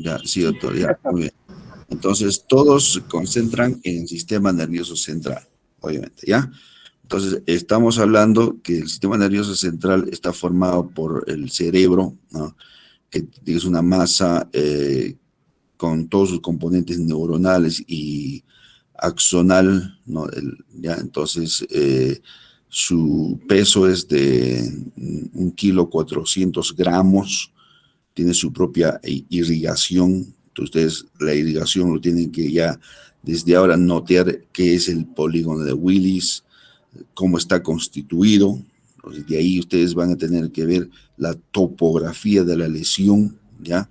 Ya, sí, doctor, ya, muy bien. Entonces, todos se concentran en el sistema nervioso central, obviamente, ¿ya? Entonces, estamos hablando que el sistema nervioso central está formado por el cerebro, ¿no? Que es una masa con todos sus componentes neuronales y axonal, ¿no? Ya, entonces, su peso es de 1,4 kg, tiene su propia irrigación. Ustedes la irrigación lo tienen que ya desde ahora notar qué es el polígono de Willis, cómo está constituido. Entonces, de ahí ustedes van a tener que ver la topografía de la lesión, ¿ya?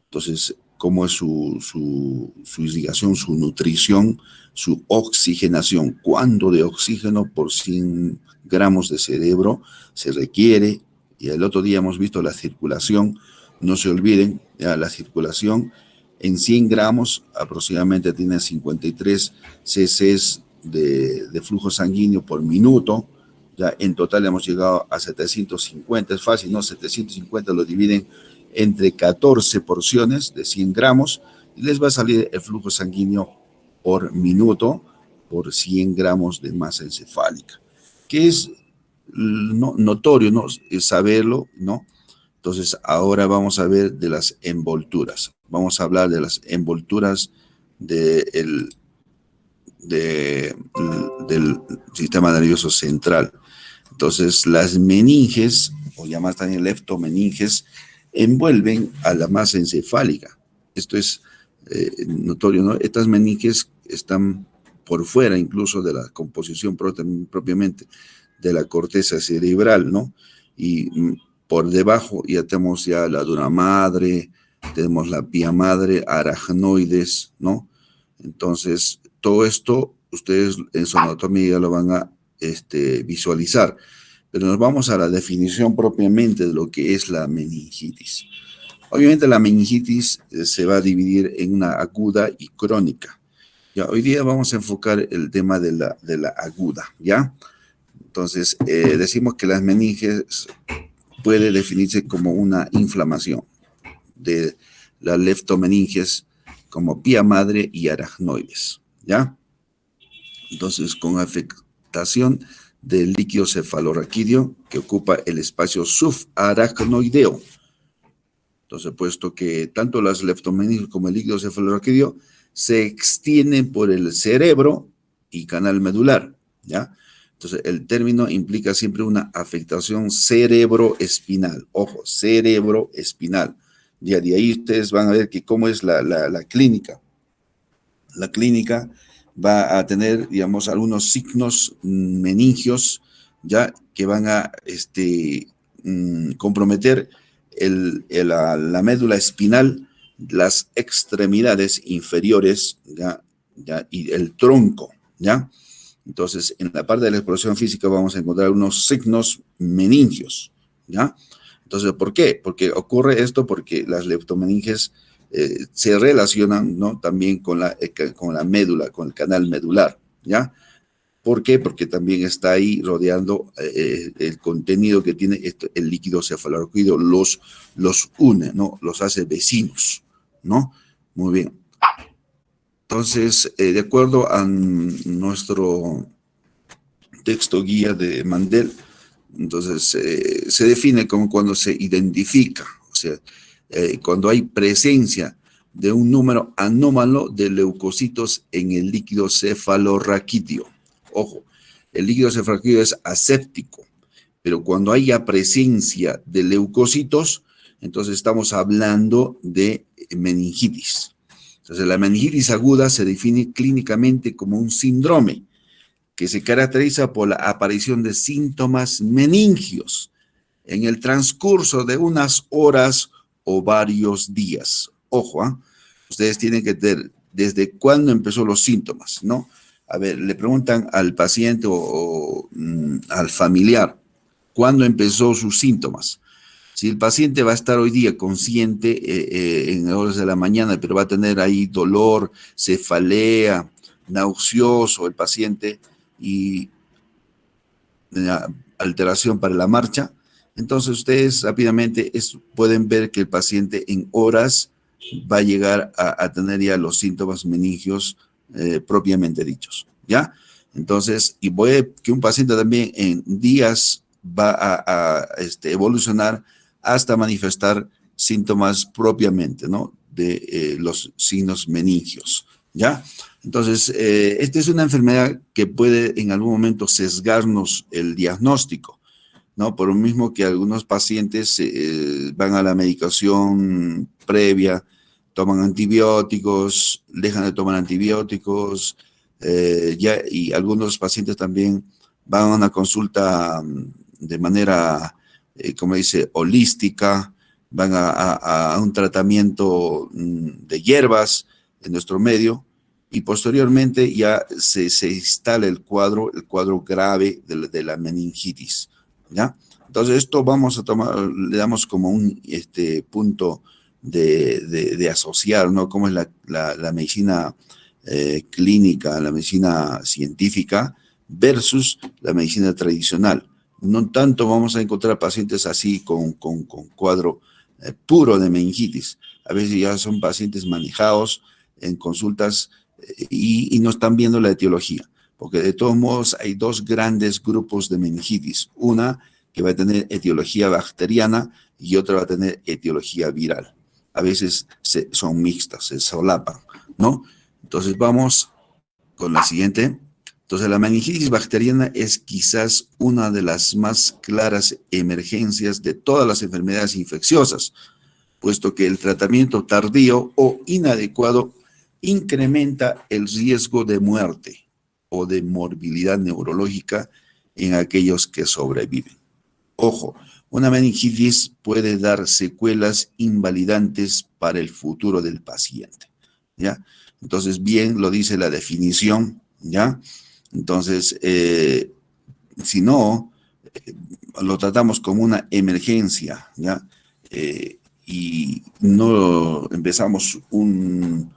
Entonces, cómo es su irrigación, su nutrición, su oxigenación, cuánto de oxígeno por 100 gramos de cerebro se requiere. Y el otro día hemos visto la circulación, no se olviden, ya, la circulación en 100 gramos aproximadamente tiene 53 cc de flujo sanguíneo por minuto. Ya en total hemos llegado a 750, es fácil, ¿no? 750 lo dividen entre 14 porciones de 100 gramos y les va a salir el flujo sanguíneo por minuto por 100 gramos de masa encefálica, que es notorio, ¿no? Es saberlo, ¿no? Entonces, ahora vamos a ver de las envolturas. Vamos a hablar de las envolturas de de, del sistema nervioso central. Entonces, las meninges, o llamadas también leptomeninges, envuelven a la masa encefálica. Esto es notorio, ¿no? Estas meninges están por fuera incluso de la composición propiamente de la corteza cerebral, ¿no? Y por debajo ya tenemos ya la dura madre, tenemos la pía madre, aracnoides, ¿no? Entonces, todo esto ustedes en su anatomía ya lo van a visualizar. Pero nos vamos a la definición propiamente de lo que es la meningitis. Obviamente la meningitis se va a dividir en una aguda y crónica. Ya, hoy día vamos a enfocar el tema de la aguda, ¿ya? Entonces, decimos que las meninges puede definirse como una inflamación de las leptomeninges como pía madre y aracnoides, ¿ya? Entonces, con afectación del líquido cefalorraquídeo que ocupa el espacio subaracnoideo. Entonces, puesto que tanto las leptomeninges como el líquido cefalorraquídeo se extienden por el cerebro y canal medular, ¿ya? Entonces, el término implica siempre una afectación cerebroespinal. Ojo, cerebroespinal. Ya de ahí ustedes van a ver que cómo es la clínica. La clínica va a tener, digamos, algunos signos meningios, ya que van a comprometer la médula espinal, las extremidades inferiores, ya, y el tronco, ¿ya? Entonces, en la parte de la exploración física vamos a encontrar unos signos meningios, ¿ya? Entonces, ¿por qué? Porque ocurre esto porque las leptomeninges se relacionan, ¿no? También con la médula, con el canal medular, ¿ya? ¿Por qué? Porque también está ahí rodeando el contenido que tiene el líquido cefalorraquídeo, los une, ¿no? Los hace vecinos, ¿no? Muy bien. Entonces, de acuerdo a nuestro texto guía de Mandel, entonces se define como cuando se identifica, o sea, cuando hay presencia de un número anómalo de leucocitos en el líquido cefalorraquídeo. Ojo, el líquido cefalorraquídeo es aséptico, pero cuando haya presencia de leucocitos, entonces estamos hablando de meningitis. Entonces, la meningitis aguda se define clínicamente como un síndrome que se caracteriza por la aparición de síntomas meningios en el transcurso de unas horas o varios días. Ojo, ¿eh? Ustedes tienen que ver desde cuándo empezó los síntomas, ¿no? A ver, le preguntan al paciente o al familiar cuándo empezó sus síntomas. Si el paciente va a estar hoy día consciente en horas de la mañana, pero va a tener ahí dolor, cefalea, nauseoso el paciente y alteración para la marcha, entonces ustedes rápidamente pueden ver que el paciente en horas va a llegar a tener ya los síntomas meningios propiamente dichos, ¿ya? Entonces, y puede que un paciente también en días va evolucionar hasta manifestar síntomas propiamente, ¿no? De los signos meningios, ¿ya? Entonces, esta es una enfermedad que puede en algún momento sesgarnos el diagnóstico, ¿no? Por lo mismo que algunos pacientes van a la medicación previa, toman antibióticos, dejan de tomar antibióticos, y algunos pacientes también van a una consulta de manera, como dice, holística, van a un tratamiento de hierbas en nuestro medio, y posteriormente ya se instala el cuadro grave de la meningitis, ¿ya? Entonces esto vamos a tomar, le damos como un punto de asociar, ¿no? Cómo es la medicina clínica, la medicina científica versus la medicina tradicional. No tanto vamos a encontrar pacientes así con cuadro puro de meningitis. A veces ya son pacientes manejados en consultas y no están viendo la etiología, porque de todos modos hay dos grandes grupos de meningitis. Una que va a tener etiología bacteriana y otra va a tener etiología viral. A veces son mixtas, se solapan, ¿no? Entonces vamos con la siguiente. Entonces la meningitis bacteriana es quizás una de las más claras emergencias de todas las enfermedades infecciosas, puesto que el tratamiento tardío o inadecuado incrementa el riesgo de muerte o de morbilidad neurológica en aquellos que sobreviven. Ojo, una meningitis puede dar secuelas invalidantes para el futuro del paciente, ¿ya? Entonces, bien lo dice la definición, ¿ya? Entonces, si no, lo tratamos como una emergencia, ¿ya? Y no empezamos un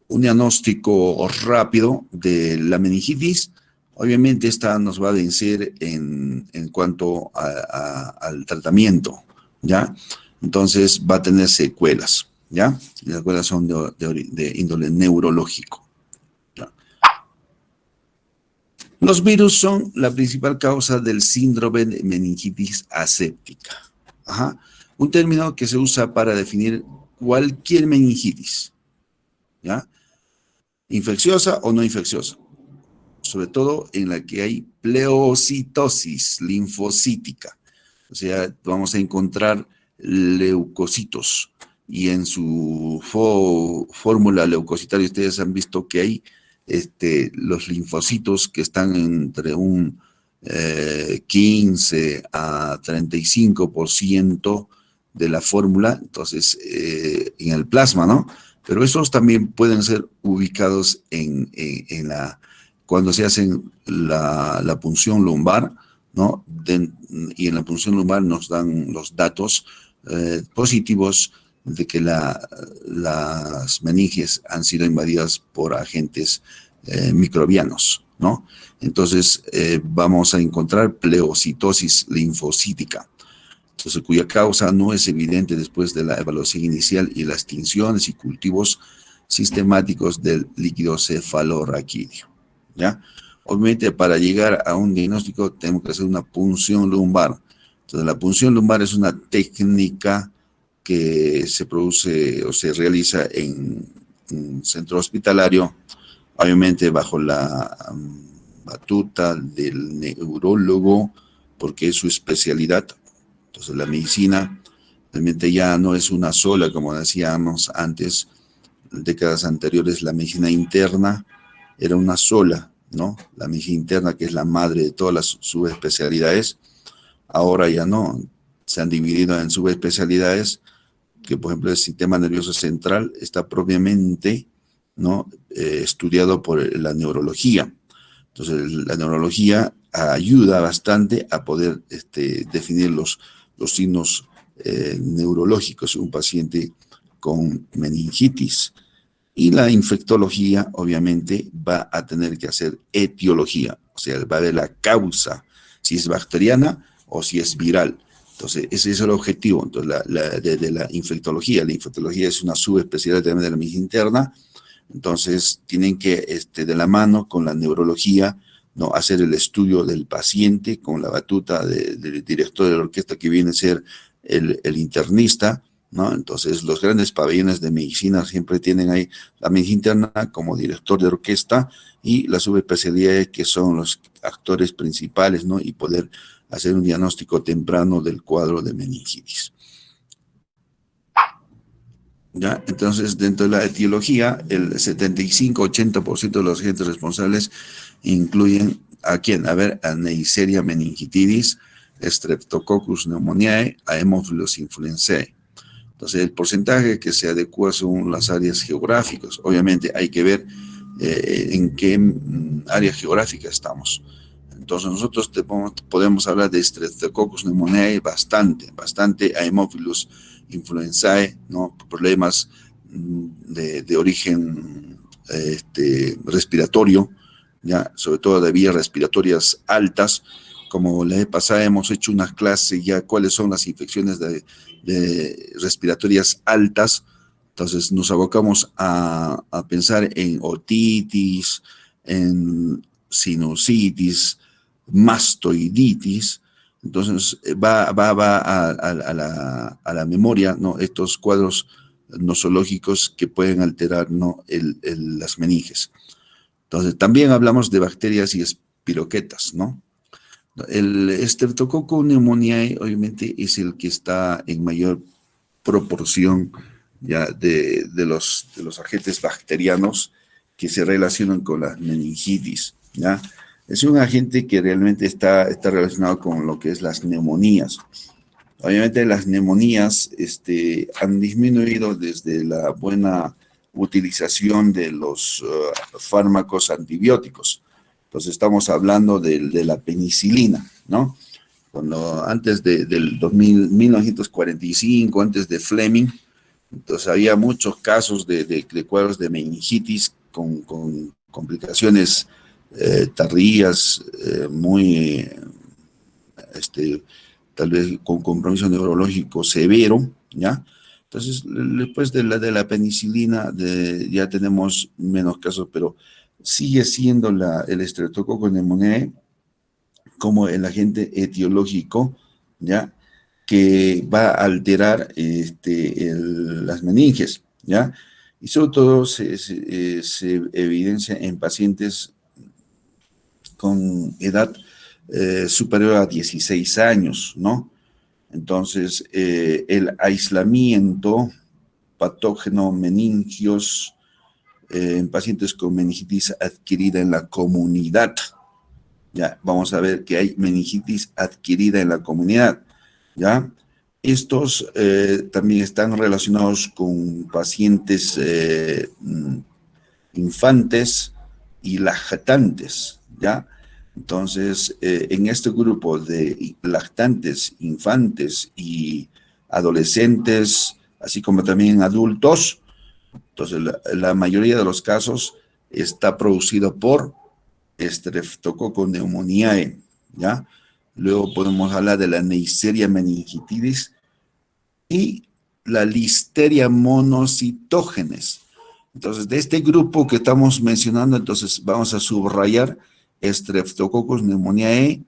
diagnóstico rápido de la meningitis, obviamente esta nos va a vencer en cuanto al tratamiento, ¿ya? Entonces va a tener secuelas, ¿ya? Y las secuelas son de índole neurológico, ¿ya? Los virus son la principal causa del síndrome de meningitis aséptica. Ajá. Un término que se usa para definir cualquier meningitis, ¿ya? Infecciosa o no infecciosa, sobre todo en la que hay pleocitosis linfocítica. O sea, vamos a encontrar leucocitos y en su fórmula leucocitaria ustedes han visto que hay los linfocitos que están entre un 15 a 35% de la fórmula, entonces en el plasma, ¿no? Pero esos también pueden ser ubicados cuando se hacen la punción lumbar, ¿no? Y en la punción lumbar nos dan los datos positivos de que las meninges han sido invadidas por agentes microbianos, ¿no? Entonces vamos a encontrar pleocitosis linfocítica, entonces, cuya causa no es evidente después de la evaluación inicial y las tinciones y cultivos sistemáticos del líquido cefalorraquídeo, ¿ya? Obviamente, para llegar a un diagnóstico tenemos que hacer una punción lumbar. Entonces, la punción lumbar es una técnica que se produce o se realiza en un centro hospitalario, obviamente bajo la batuta del neurólogo, porque es su especialidad. Entonces la medicina realmente ya no es una sola, como decíamos antes, en décadas anteriores la medicina interna era una sola, ¿no? La medicina interna, que es la madre de todas las subespecialidades, ahora ya no, se han dividido en subespecialidades, que por ejemplo el sistema nervioso central está propiamente, ¿no? Estudiado por la neurología. Entonces la neurología ayuda bastante a poder definir los signos neurológicos de un paciente con meningitis. Y la infectología, obviamente, va a tener que hacer etiología, o sea, va a ver la causa, si es bacteriana o si es viral. Entonces, ese es el objetivo. Entonces, de la infectología. La infectología es una subespecialidad también de la medicina interna. Entonces, tienen que, de la mano con la neurología, ¿no? Hacer el estudio del paciente con la batuta del director de la orquesta que viene a ser el internista, ¿no? Entonces, los grandes pabellones de medicina siempre tienen ahí la medicina interna como director de orquesta y las subespecialidades que son los actores principales, ¿no? Y poder hacer un diagnóstico temprano del cuadro de meningitis. ¿Ya? Entonces, dentro de la etiología, el 75-80% de los agentes responsables incluyen ¿a quién? A ver, a Neisseria meningitidis, Streptococcus pneumoniae, a Haemophilus influenzae. Entonces, el porcentaje que se adecua según las áreas geográficas. Obviamente, hay que ver en qué área geográfica estamos. Entonces, nosotros podemos hablar de Streptococcus pneumoniae bastante Haemophilus influenzae, ¿no? Problemas de origen respiratorio, ¿ya? Sobre todo de vías respiratorias altas. Como la vez pasada hemos hecho unas clases ya cuáles son las infecciones de respiratorias altas. Entonces nos abocamos a pensar en otitis, en sinusitis, mastoiditis. Entonces va a la memoria, ¿no? Estos cuadros nosológicos que pueden alterar, ¿no? Las meninges. Entonces también hablamos de bacterias y espiroquetas, ¿no? El Streptococcus pneumoniae obviamente es el que está en mayor proporción ya de los agentes bacterianos que se relacionan con la meningitis, ¿ya? Es un agente que realmente está relacionado con lo que es las neumonías. Obviamente las neumonías han disminuido desde la buena utilización de los fármacos antibióticos. Entonces estamos hablando de la penicilina, ¿no? Cuando antes del 1945, antes de Fleming, entonces había muchos casos de cuadros de meningitis con complicaciones tardías, muy, tal vez con compromiso neurológico severo, ¿ya? Entonces, después de la penicilina, ya tenemos menos casos, pero sigue siendo el Streptococcus pneumoniae como el agente etiológico, ¿ya? Que va a alterar las meninges, ¿ya? Y sobre todo se evidencia en pacientes con edad superior a 16 años, ¿no? Entonces, el aislamiento patógeno meningios en pacientes con meningitis adquirida en la comunidad. Ya, vamos a ver que hay meningitis adquirida en la comunidad, ¿ya? Estos también están relacionados con pacientes infantes y lactantes, ¿ya? Entonces, en este grupo de lactantes, infantes y adolescentes, así como también adultos, entonces la mayoría de los casos está producido por Streptococcus pneumoniae, ¿ya? Luego podemos hablar de la Neisseria meningitidis y la Listeria monocytogenes. Entonces, de este grupo que estamos mencionando, entonces vamos a subrayar Streptococcus pneumoniae,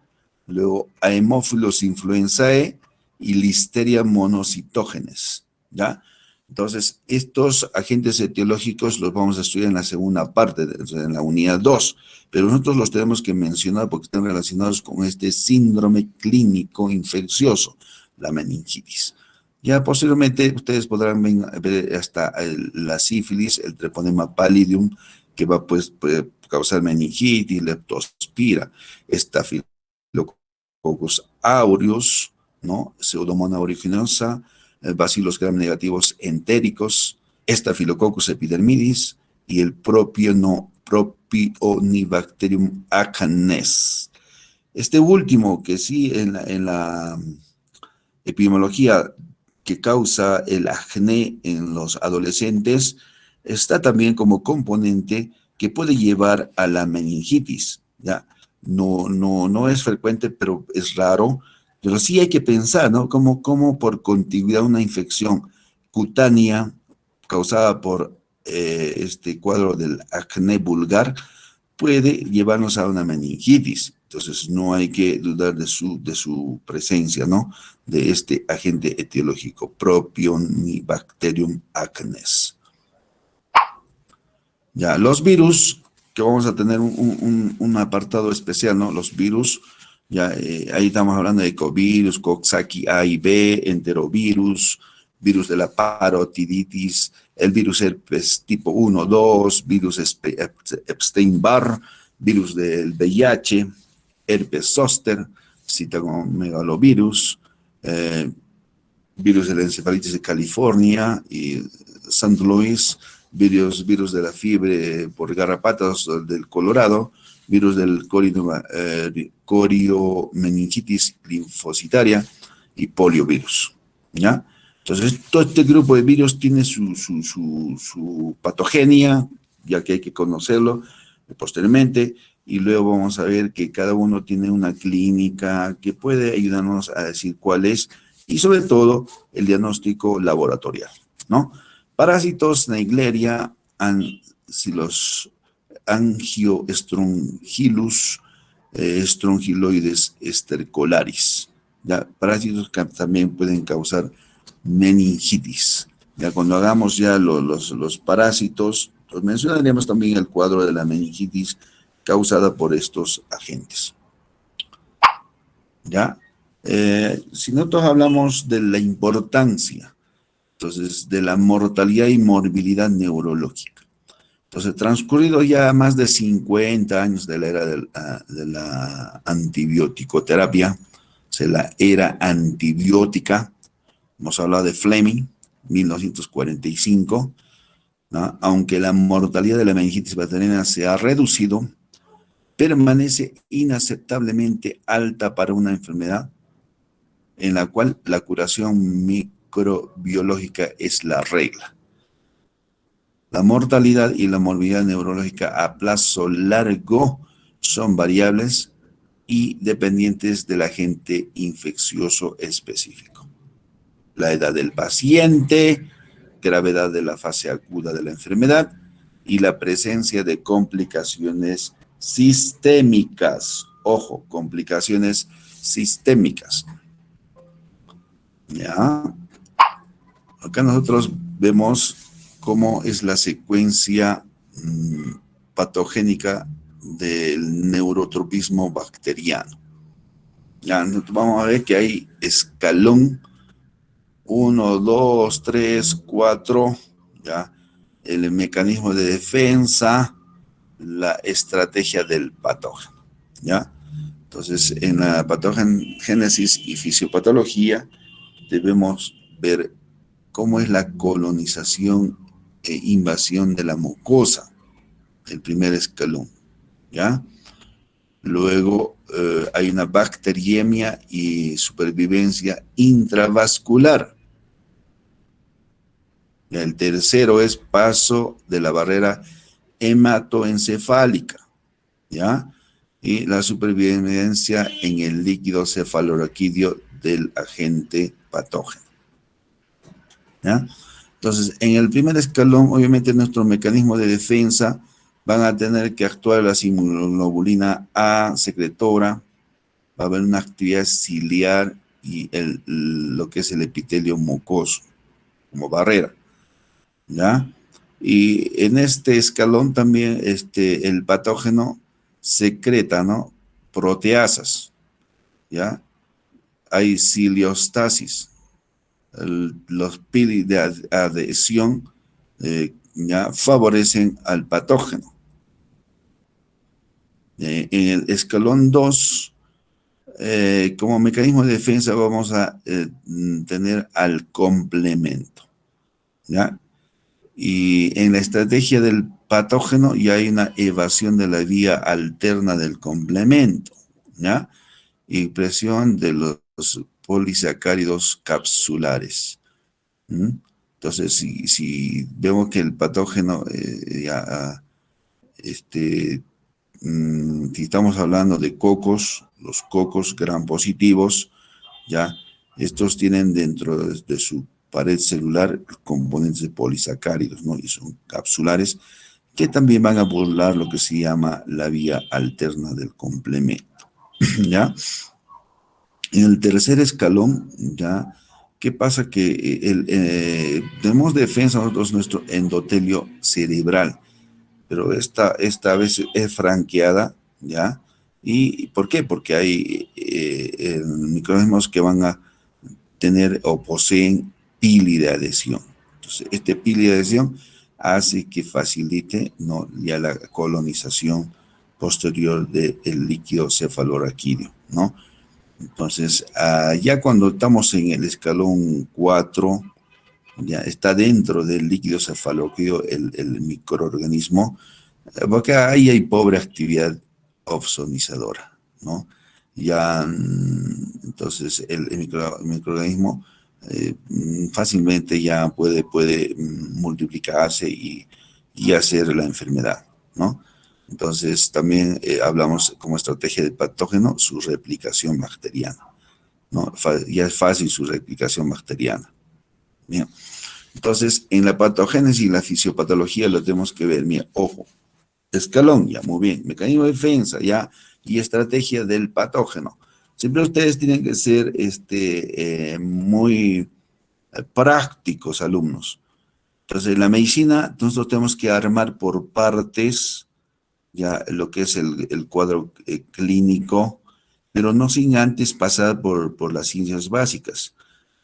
luego Haemophilus influenzae y Listeria monocytogenes, ¿ya? Entonces, estos agentes etiológicos los vamos a estudiar en la segunda parte, en la unidad 2, pero nosotros los tenemos que mencionar porque están relacionados con este síndrome clínico infeccioso, la meningitis. Ya posteriormente ustedes podrán ver hasta la sífilis, el treponema pallidum, que va pues puede causar meningitis, leptospira, estafilococcus aureus, ¿no? Pseudomonas aeruginosa, bacilos gram negativos entéricos, estafilococcus epidermidis y el Propionibacterium acnes. Este último, que sí en la epidemiología que causa el acné en los adolescentes, está también como componente que puede llevar a la meningitis, ¿ya? No es frecuente, pero es raro Pero sí hay que pensar, ¿no? Cómo por contigüidad una infección cutánea causada por este cuadro del acné vulgar puede llevarnos a una meningitis. Entonces no hay que dudar de su presencia, ¿no? De este agente etiológico, Propionibacterium acnes. Ya, los virus, que vamos a tener un apartado especial, ¿no? Los virus, ya ahí estamos hablando de ecovirus, Coxsackie A y B, enterovirus, virus de la parotiditis, el virus herpes tipo 1, 2, virus Epstein-Barr, virus del VIH, herpes zoster, citomegalovirus, eh, virus de la encefalitis de California y St. Louis, virus de la fiebre por garrapatas del Colorado, virus del coriomeningitis linfocitaria y poliovirus. ¿Ya? Entonces, todo este grupo de virus tiene su patogenia, ya que hay que conocerlo posteriormente, y luego vamos a ver que cada uno tiene una clínica que puede ayudarnos a decir cuál es, y sobre todo el diagnóstico laboratorial, ¿no? Parásitos, Naegleria, los Angiostrongylus, Strongyloides estercolaris. ¿Ya? Parásitos que también pueden causar meningitis. Ya cuando hagamos ya los parásitos, pues mencionaremos también el cuadro de la meningitis causada por estos agentes. ¿Ya? Si nosotros hablamos de la importancia, entonces, de la mortalidad y morbilidad neurológica. Entonces, transcurrido ya más de 50 años de la era de la antibioticoterapia, o sea, la era antibiótica, hemos hablado de Fleming, 1945, ¿no? Aunque la mortalidad de la meningitis bacteriana se ha reducido, permanece inaceptablemente alta para una enfermedad en la cual la curación microbiológica es la regla. La mortalidad y la morbilidad neurológica a plazo largo son variables y dependientes del agente infeccioso específico. La edad del paciente, gravedad de la fase aguda de la enfermedad y la presencia de complicaciones sistémicas. Ojo, complicaciones sistémicas. ¿Ya? Acá nosotros vemos cómo es la secuencia patogénica del neurotropismo bacteriano. Ya, vamos a ver que hay escalón 1, 2, 3, 4, ya, el mecanismo de defensa, la estrategia del patógeno, ¿ya? Entonces, en la patogénesis y fisiopatología debemos ver cómo es la colonización e invasión de la mucosa, el primer escalón, ¿ya? Luego hay una bacteriemia y supervivencia intravascular. El tercero es paso de la barrera hematoencefálica, ¿ya? Y la supervivencia en el líquido cefalorraquídeo del agente patógeno, ¿ya? Entonces, en el primer escalón, obviamente, nuestro mecanismo de defensa van a tener que actuar la inmunoglobulina A secretora, va a haber una actividad ciliar y lo que es el epitelio mucoso como barrera, ¿ya? Y en este escalón también el patógeno secreta, ¿no? Proteasas, ¿ya? Hay ciliostasis, los pili de adhesión ya favorecen al patógeno. En el escalón 2, como mecanismo de defensa vamos a tener al complemento, ¿ya? Y en la estrategia del patógeno ya hay una evasión de la vía alterna del complemento, ¿ya? Y presión de los polisacáridos capsulares. ¿Mm? Entonces, si vemos que el patógeno si estamos hablando de cocos, los cocos gram positivos, ¿ya? Estos tienen dentro de su pared celular componentes de polisacáridos, ¿no? Y son capsulares que también van a burlar lo que se llama la vía alterna del complemento, ¿ya? En el tercer escalón, ¿ya? ¿Qué pasa? Que tenemos defensa nosotros nuestro endotelio cerebral, pero esta vez es franqueada, ¿ya? ¿Y por qué? Porque hay microorganismos que van a tener o poseen pili de adhesión. Entonces, este pili de adhesión hace que facilite, ¿no?, ya la colonización posterior del líquido cefalorraquídeo, ¿no? Entonces, ya cuando estamos en el escalón 4, ya está dentro del líquido cefalorraquídeo el microorganismo, porque ahí hay pobre actividad opsonizadora, ¿no? Ya, entonces, el microorganismo fácilmente ya puede multiplicarse y hacer la enfermedad, ¿no? Entonces, también hablamos como estrategia del patógeno, su replicación bacteriana, ¿no? Ya es fácil su replicación bacteriana. Bien. Entonces, en la patogénesis y la fisiopatología lo tenemos que ver. Mira, ojo, escalón, ya, muy bien. Mecanismo de defensa, ya, y estrategia del patógeno. Siempre ustedes tienen que ser muy prácticos, alumnos. Entonces, en la medicina, nosotros tenemos que armar por partes ya lo que es el cuadro clínico, pero no sin antes pasar por las ciencias básicas.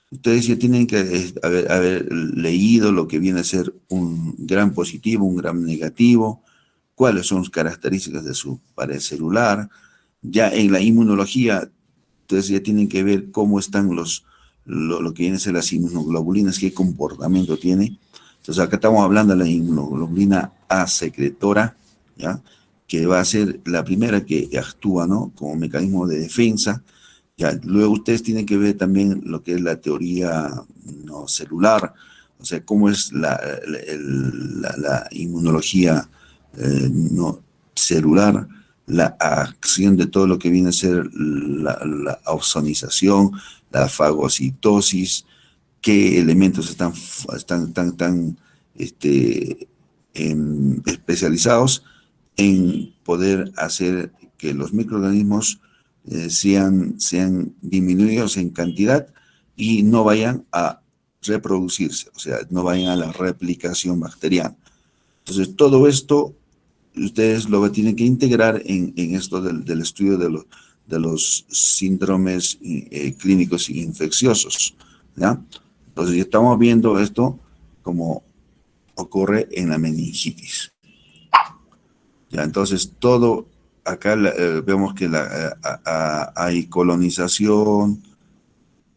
Ustedes ya tienen que haber leído lo que viene a ser un gran positivo, un gran negativo, cuáles son las características de su pared celular. Ya en la inmunología, ustedes ya tienen que ver cómo están lo que vienen a ser las inmunoglobulinas, qué comportamiento tiene. Entonces acá estamos hablando de la inmunoglobulina A secretora, ¿ya?, que va a ser la primera que actúa, ¿no?, como mecanismo de defensa. Ya, luego ustedes tienen que ver también lo que es la teoría, ¿no?, celular, o sea, cómo es la inmunología no celular, la acción de todo lo que viene a ser la ozonización, la fagocitosis, qué elementos están tan especializados en poder hacer que los microorganismos sean disminuidos en cantidad y no vayan a reproducirse, o sea, no vayan a la replicación bacteriana. Entonces, todo esto ustedes lo tienen que integrar en esto del estudio de los síndromes clínicos infecciosos, ¿ya? Entonces, ya estamos viendo esto como ocurre en la meningitis. Ya, entonces, todo acá vemos que hay colonización,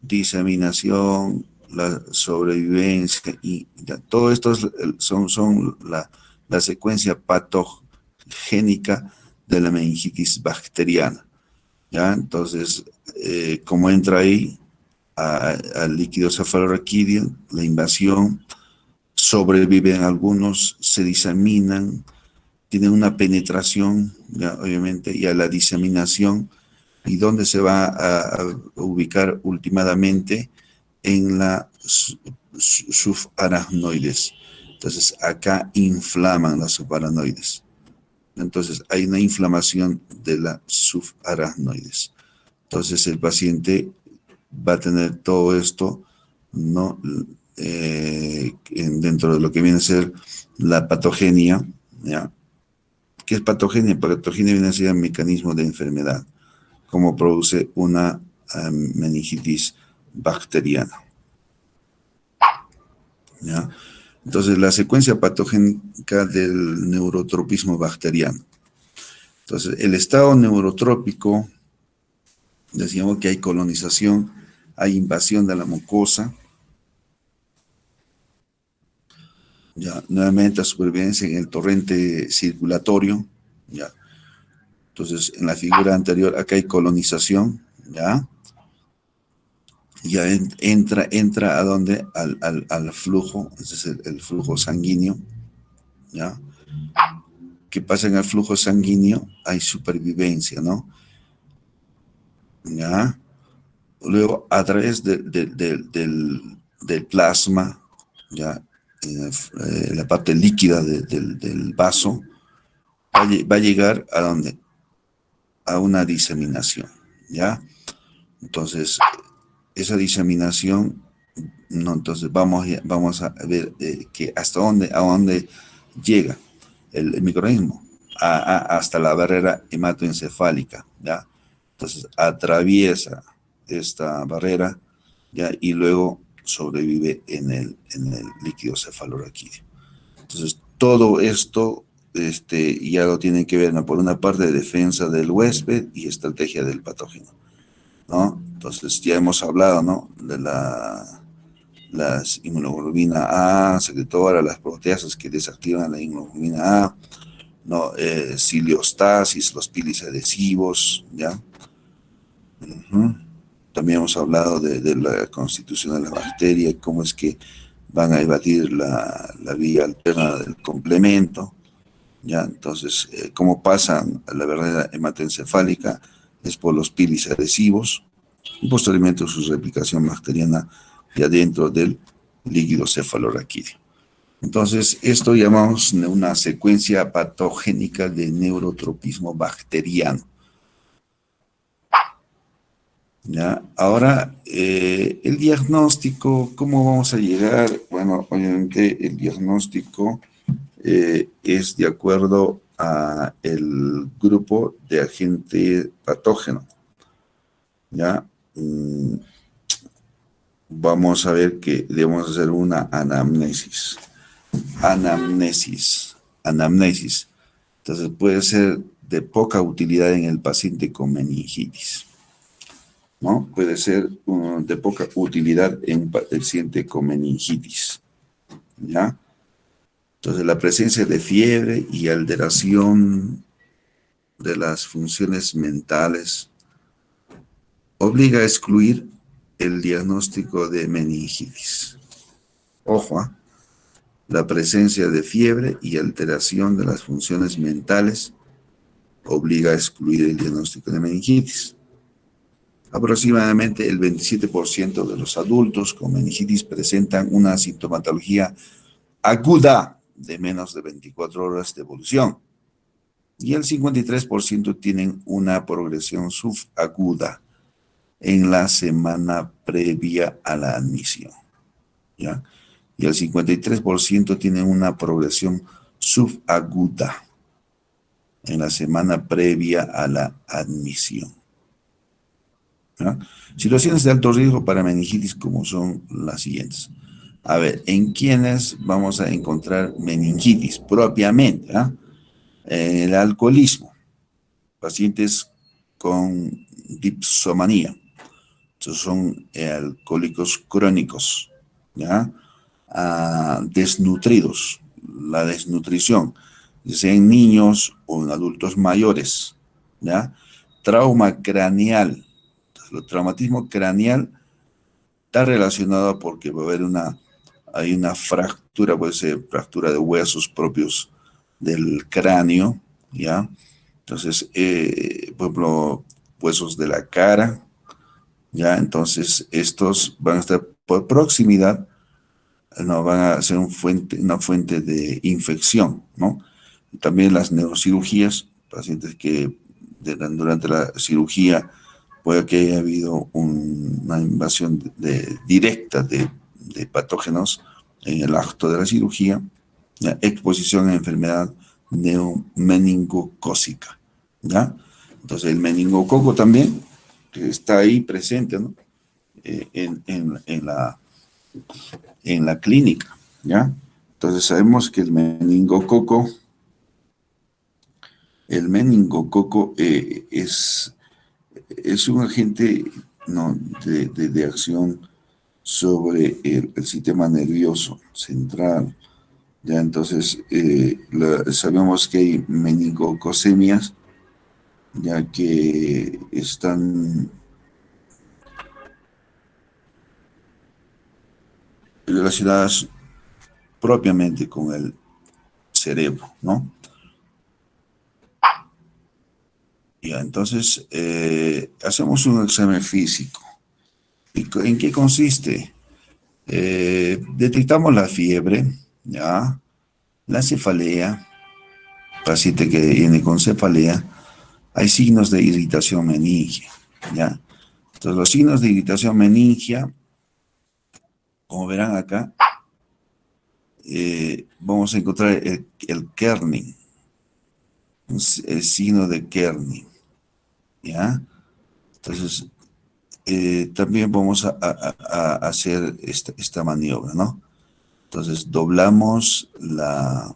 diseminación, la sobrevivencia, y ya, todo esto son la secuencia patogénica de la meningitis bacteriana. ¿Ya? Entonces, como entra ahí al líquido cefalorraquídeo, la invasión, sobreviven algunos, se diseminan, tienen una penetración, ya, obviamente, y a la diseminación, y dónde se va a ubicar últimamente en la subarachnoides. Entonces, acá inflaman las subarachnoides. Entonces, hay una inflamación de la subarachnoides. Entonces, el paciente va a tener todo esto, ¿no?, dentro de lo que viene a ser la patogenia, ¿ya? ¿Qué es patogenia? Patogenia viene a ser un mecanismo de enfermedad, como produce una meningitis bacteriana, ¿ya? Entonces, la secuencia patogénica del neurotropismo bacteriano. Entonces, el estado neurotrópico, decíamos que hay colonización, hay invasión de la mucosa, ya, nuevamente la supervivencia en el torrente circulatorio, ya. Entonces, en la figura anterior, acá hay colonización, ya. Ya entra a dónde, al flujo, ese es el flujo sanguíneo, ya. ¿Qué pasa en el flujo sanguíneo? Hay supervivencia, ¿no? Ya. luego a través del plasma, ya, en la parte líquida del vaso, va a llegar a donde, a una diseminación, ¿ya? Entonces, esa diseminación, no, entonces vamos a ver que a dónde llega el microorganismo, hasta la barrera hematoencefálica, ¿ya? Entonces, atraviesa esta barrera, ¿ya? Y luego sobrevive en el líquido cefalorraquídeo. Entonces, todo esto ya lo tiene que ver, ¿no? Por una parte, de defensa del huésped y estrategia del patógeno, ¿no? Entonces, ya hemos hablado, ¿no? De las inmunoglobulina A, secretora, las proteasas que desactivan la inmunoglobulina A, ¿no? Ciliostasis, los pilis adhesivos, ¿ya? Ujú. También hemos hablado de la constitución de la bacteria, cómo es que van a evadir la vía alterna del complemento, ¿ya? Entonces, cómo pasan a la barrera hematoencefálica es por los pilis adhesivos y posteriormente su replicación bacteriana ya dentro del líquido cefalorraquídeo. Entonces, esto llamamos una secuencia patogénica de neurotropismo bacteriano. ¿Ya? Ahora, el diagnóstico, ¿cómo vamos a llegar? Bueno, obviamente el diagnóstico es de acuerdo a el grupo de agente patógeno, ¿ya? Vamos a ver que debemos hacer una anamnesis. Anamnesis. Entonces puede ser de poca utilidad en el paciente con meningitis, ¿no? Puede ser de poca utilidad en un paciente con meningitis, ¿ya? Entonces la presencia de fiebre y alteración de las funciones mentales obliga a excluir el diagnóstico de meningitis. Ojo, ¿eh? La presencia de fiebre y alteración de las funciones mentales obliga a excluir el diagnóstico de meningitis. Aproximadamente el 27% de los adultos con meningitis presentan una sintomatología aguda de menos de 24 horas de evolución y el 53% tienen una progresión subaguda en la semana previa a la admisión, ¿ya? Y el 53% tienen una progresión subaguda en la semana previa a la admisión, ¿ya? Situaciones de alto riesgo para meningitis como son las siguientes. A ver, ¿en quiénes vamos a encontrar meningitis propiamente? El alcoholismo, pacientes con dipsomanía, estos son alcohólicos crónicos, ¿ya? Desnutridos, la desnutrición, sea en niños o en adultos mayores, ¿ya? Trauma craneal, el traumatismo craneal está relacionado porque va a haber hay una fractura, puede ser fractura de huesos propios del cráneo, ¿ya? Entonces, por ejemplo, huesos de la cara, ¿ya? Entonces, estos van a estar por proximidad, no van a ser una fuente de infección, ¿no? También las neurocirugías, pacientes que durante la cirugía puede que haya habido una invasión directa de patógenos en el acto de la cirugía, la exposición a enfermedad neomeningocócica, ¿ya? Entonces el meningococo también que está ahí presente, ¿no? En la clínica, ¿ya? Entonces sabemos que el meningococo es un agente, ¿no? de acción sobre el sistema nervioso central, ¿ya? Entonces sabemos que hay meningococemias, ya que están relacionadas propiamente con el cerebro, ¿no? Ya, entonces hacemos un examen físico. ¿En qué consiste? Detectamos la fiebre, ¿ya? La cefalea, paciente que viene con cefalea, hay signos de irritación meningia, ¿ya? Entonces, los signos de irritación meningia, como verán acá, vamos a encontrar el Kerning, el signo de Kerning, ¿ya? Entonces, también vamos a hacer esta maniobra, ¿no? Entonces, doblamos la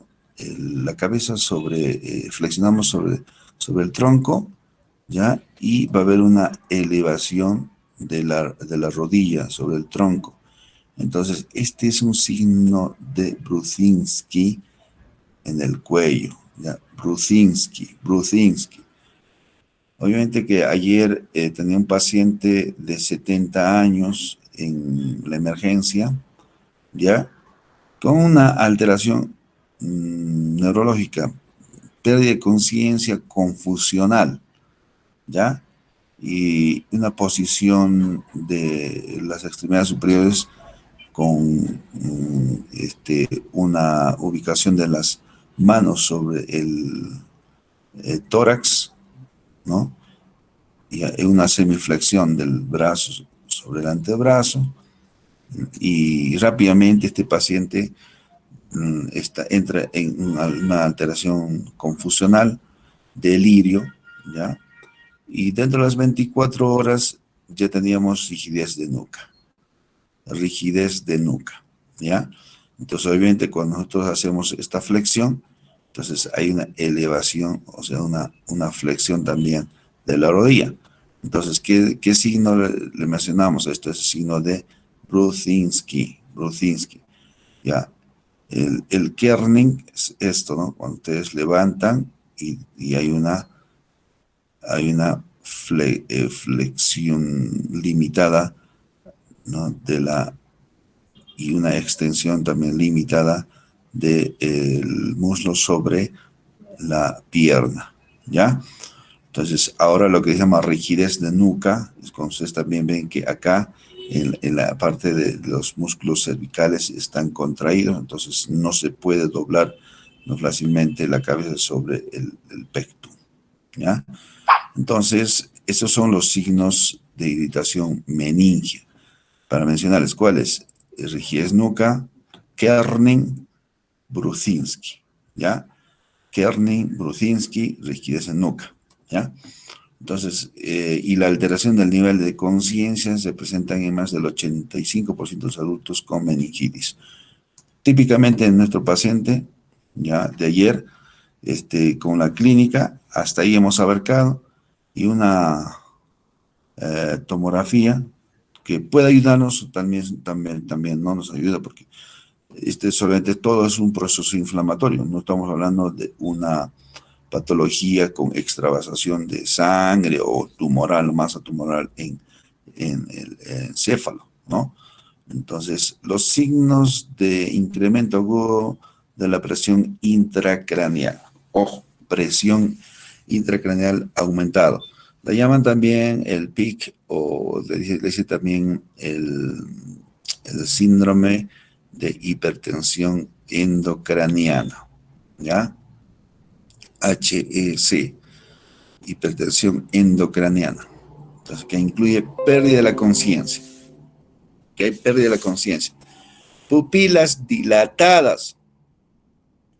cabeza flexionamos sobre el tronco, ¿ya? Y va a haber una elevación de la rodilla sobre el tronco. Entonces, este es un signo de Brudzinski en el cuello, ¿ya? Brudzinski. Obviamente que ayer tenía un paciente de 70 años en la emergencia, ¿ya? Con una alteración neurológica, pérdida de conciencia confusional, ¿ya? Y una posición de las extremidades superiores con una ubicación de las manos sobre el tórax, ¿no? Y una semiflexión del brazo sobre el antebrazo. Y rápidamente este paciente entra en una alteración confusional, delirio, ¿ya? Y dentro de las 24 horas ya teníamos rigidez de nuca, ¿ya? Entonces, obviamente, cuando nosotros hacemos esta flexión, entonces hay una elevación, o sea, una flexión también de la rodilla. Entonces, ¿qué signo le mencionamos? Esto es el signo de Brudzinski, ¿ya? El kerning es esto, ¿no? Cuando ustedes levantan y hay una flexión limitada, ¿no? Y una extensión también limitada del muslo sobre la pierna, ¿ya? Entonces, ahora lo que se llama rigidez de nuca, es cuando ustedes también ven que acá en la parte de los músculos cervicales están contraídos, entonces no se puede doblar no fácilmente la cabeza sobre el pectum, ¿ya? Entonces, esos son los signos de irritación meningia. Para mencionarles cuáles: rigidez nuca, Kerning, Brudzinski, ¿ya? Kerning, Brudzinski, rigidez en nuca, ¿ya? Entonces, y la alteración del nivel de conciencia se presenta en más del 85% de los adultos con meningitis. Típicamente en nuestro paciente, ya de ayer, con la clínica, hasta ahí hemos abarcado, y una tomografía que puede ayudarnos, también no nos ayuda porque solamente todo es un proceso inflamatorio, no estamos hablando de una patología con extravasación de sangre o tumoral, masa tumoral en el encéfalo, ¿no? Entonces, los signos de incremento agudo de la presión intracraneal. Ojo, presión intracraneal aumentado. La llaman también el PIC o le dice también el síndrome de hipertensión endocraniana, ¿ya? HEC, hipertensión endocraniana. Entonces, que incluye pérdida de la conciencia. Que hay pérdida de la conciencia. Pupilas dilatadas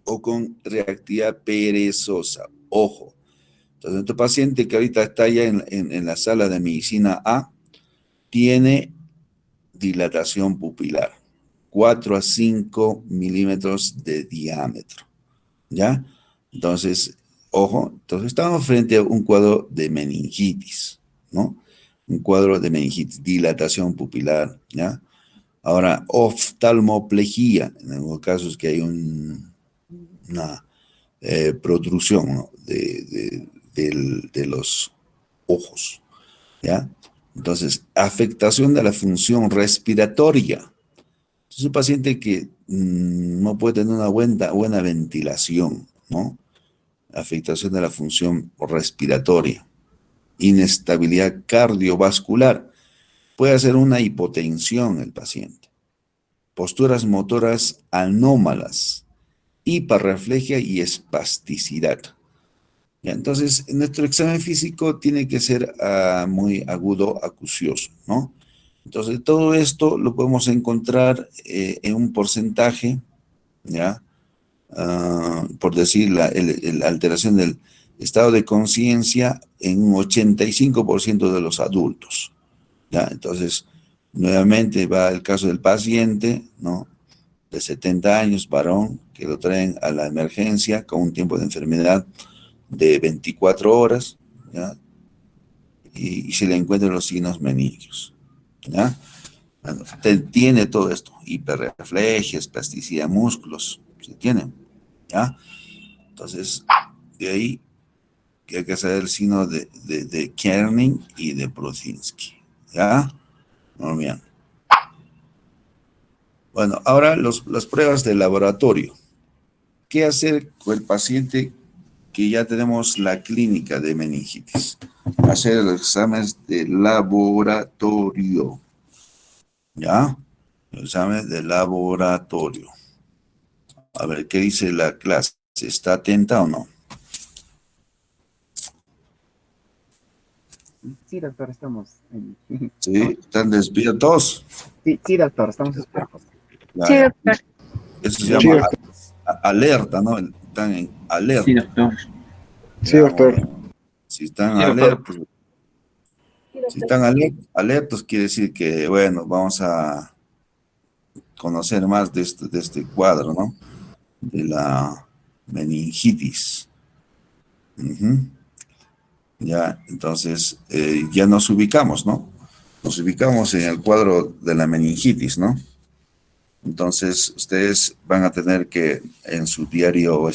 o con reactividad perezosa. Ojo. Entonces, nuestro paciente que ahorita está ya en la sala de medicina A tiene dilatación pupilar, 4 a 5 milímetros de diámetro, ¿ya? Entonces, ojo, entonces estamos frente a un cuadro de meningitis, ¿no? Un cuadro de meningitis, dilatación pupilar, ¿ya? Ahora, oftalmoplejía, en algunos casos que hay una protrusión, ¿no? de los ojos, ¿ya? Entonces, afectación de la función respiratoria. Es un paciente que no puede tener una buena ventilación, ¿no? Afectación de la función respiratoria. Inestabilidad cardiovascular. Puede hacer una hipotensión el paciente, posturas motoras anómalas, hiperreflejia y espasticidad. Ya, entonces, nuestro examen físico tiene que ser muy agudo, acucioso, ¿no? Entonces, todo esto lo podemos encontrar en un porcentaje, ¿ya? Por decir, la alteración del estado de conciencia en un 85% de los adultos, ¿ya? Entonces, nuevamente va el caso del paciente, ¿no? De 70 años, varón, que lo traen a la emergencia con un tiempo de enfermedad de 24 horas, ¿ya? Y se le encuentran los signos meningios, ¿ya? Bueno, usted tiene todo esto, hiperreflejia, plasticidad de músculos, se tienen, ¿ya? Entonces, de ahí que hay que hacer el signo de Kerning y de Brudzinski, ¿ya? Muy bien. Bueno, ahora las pruebas de laboratorio. ¿Qué hacer con el paciente que ya tenemos la clínica de meningitis? Hacer los exámenes de laboratorio, ¿ya? Los exámenes de laboratorio. A ver, ¿qué dice la clase? ¿Está atenta o no? Sí, doctor, estamos. ¿Sí? ¿Están despiertos? Sí, sí, doctor, estamos despiertos. Sí, Ya, doctor. eso se Sí, llama doctor. alerta, ¿no? Están en alerta. Sí, doctor. Sí, Ya, muy doctor. bien. Si están Sí, doctor. alertos, si están alertos, quiere decir que, bueno, vamos a conocer más de este cuadro, ¿no? De la meningitis. Ujú. Ya, entonces, ya nos ubicamos, ¿no? Nos ubicamos en el cuadro de la meningitis, ¿no? Entonces, ustedes van a tener que en su diario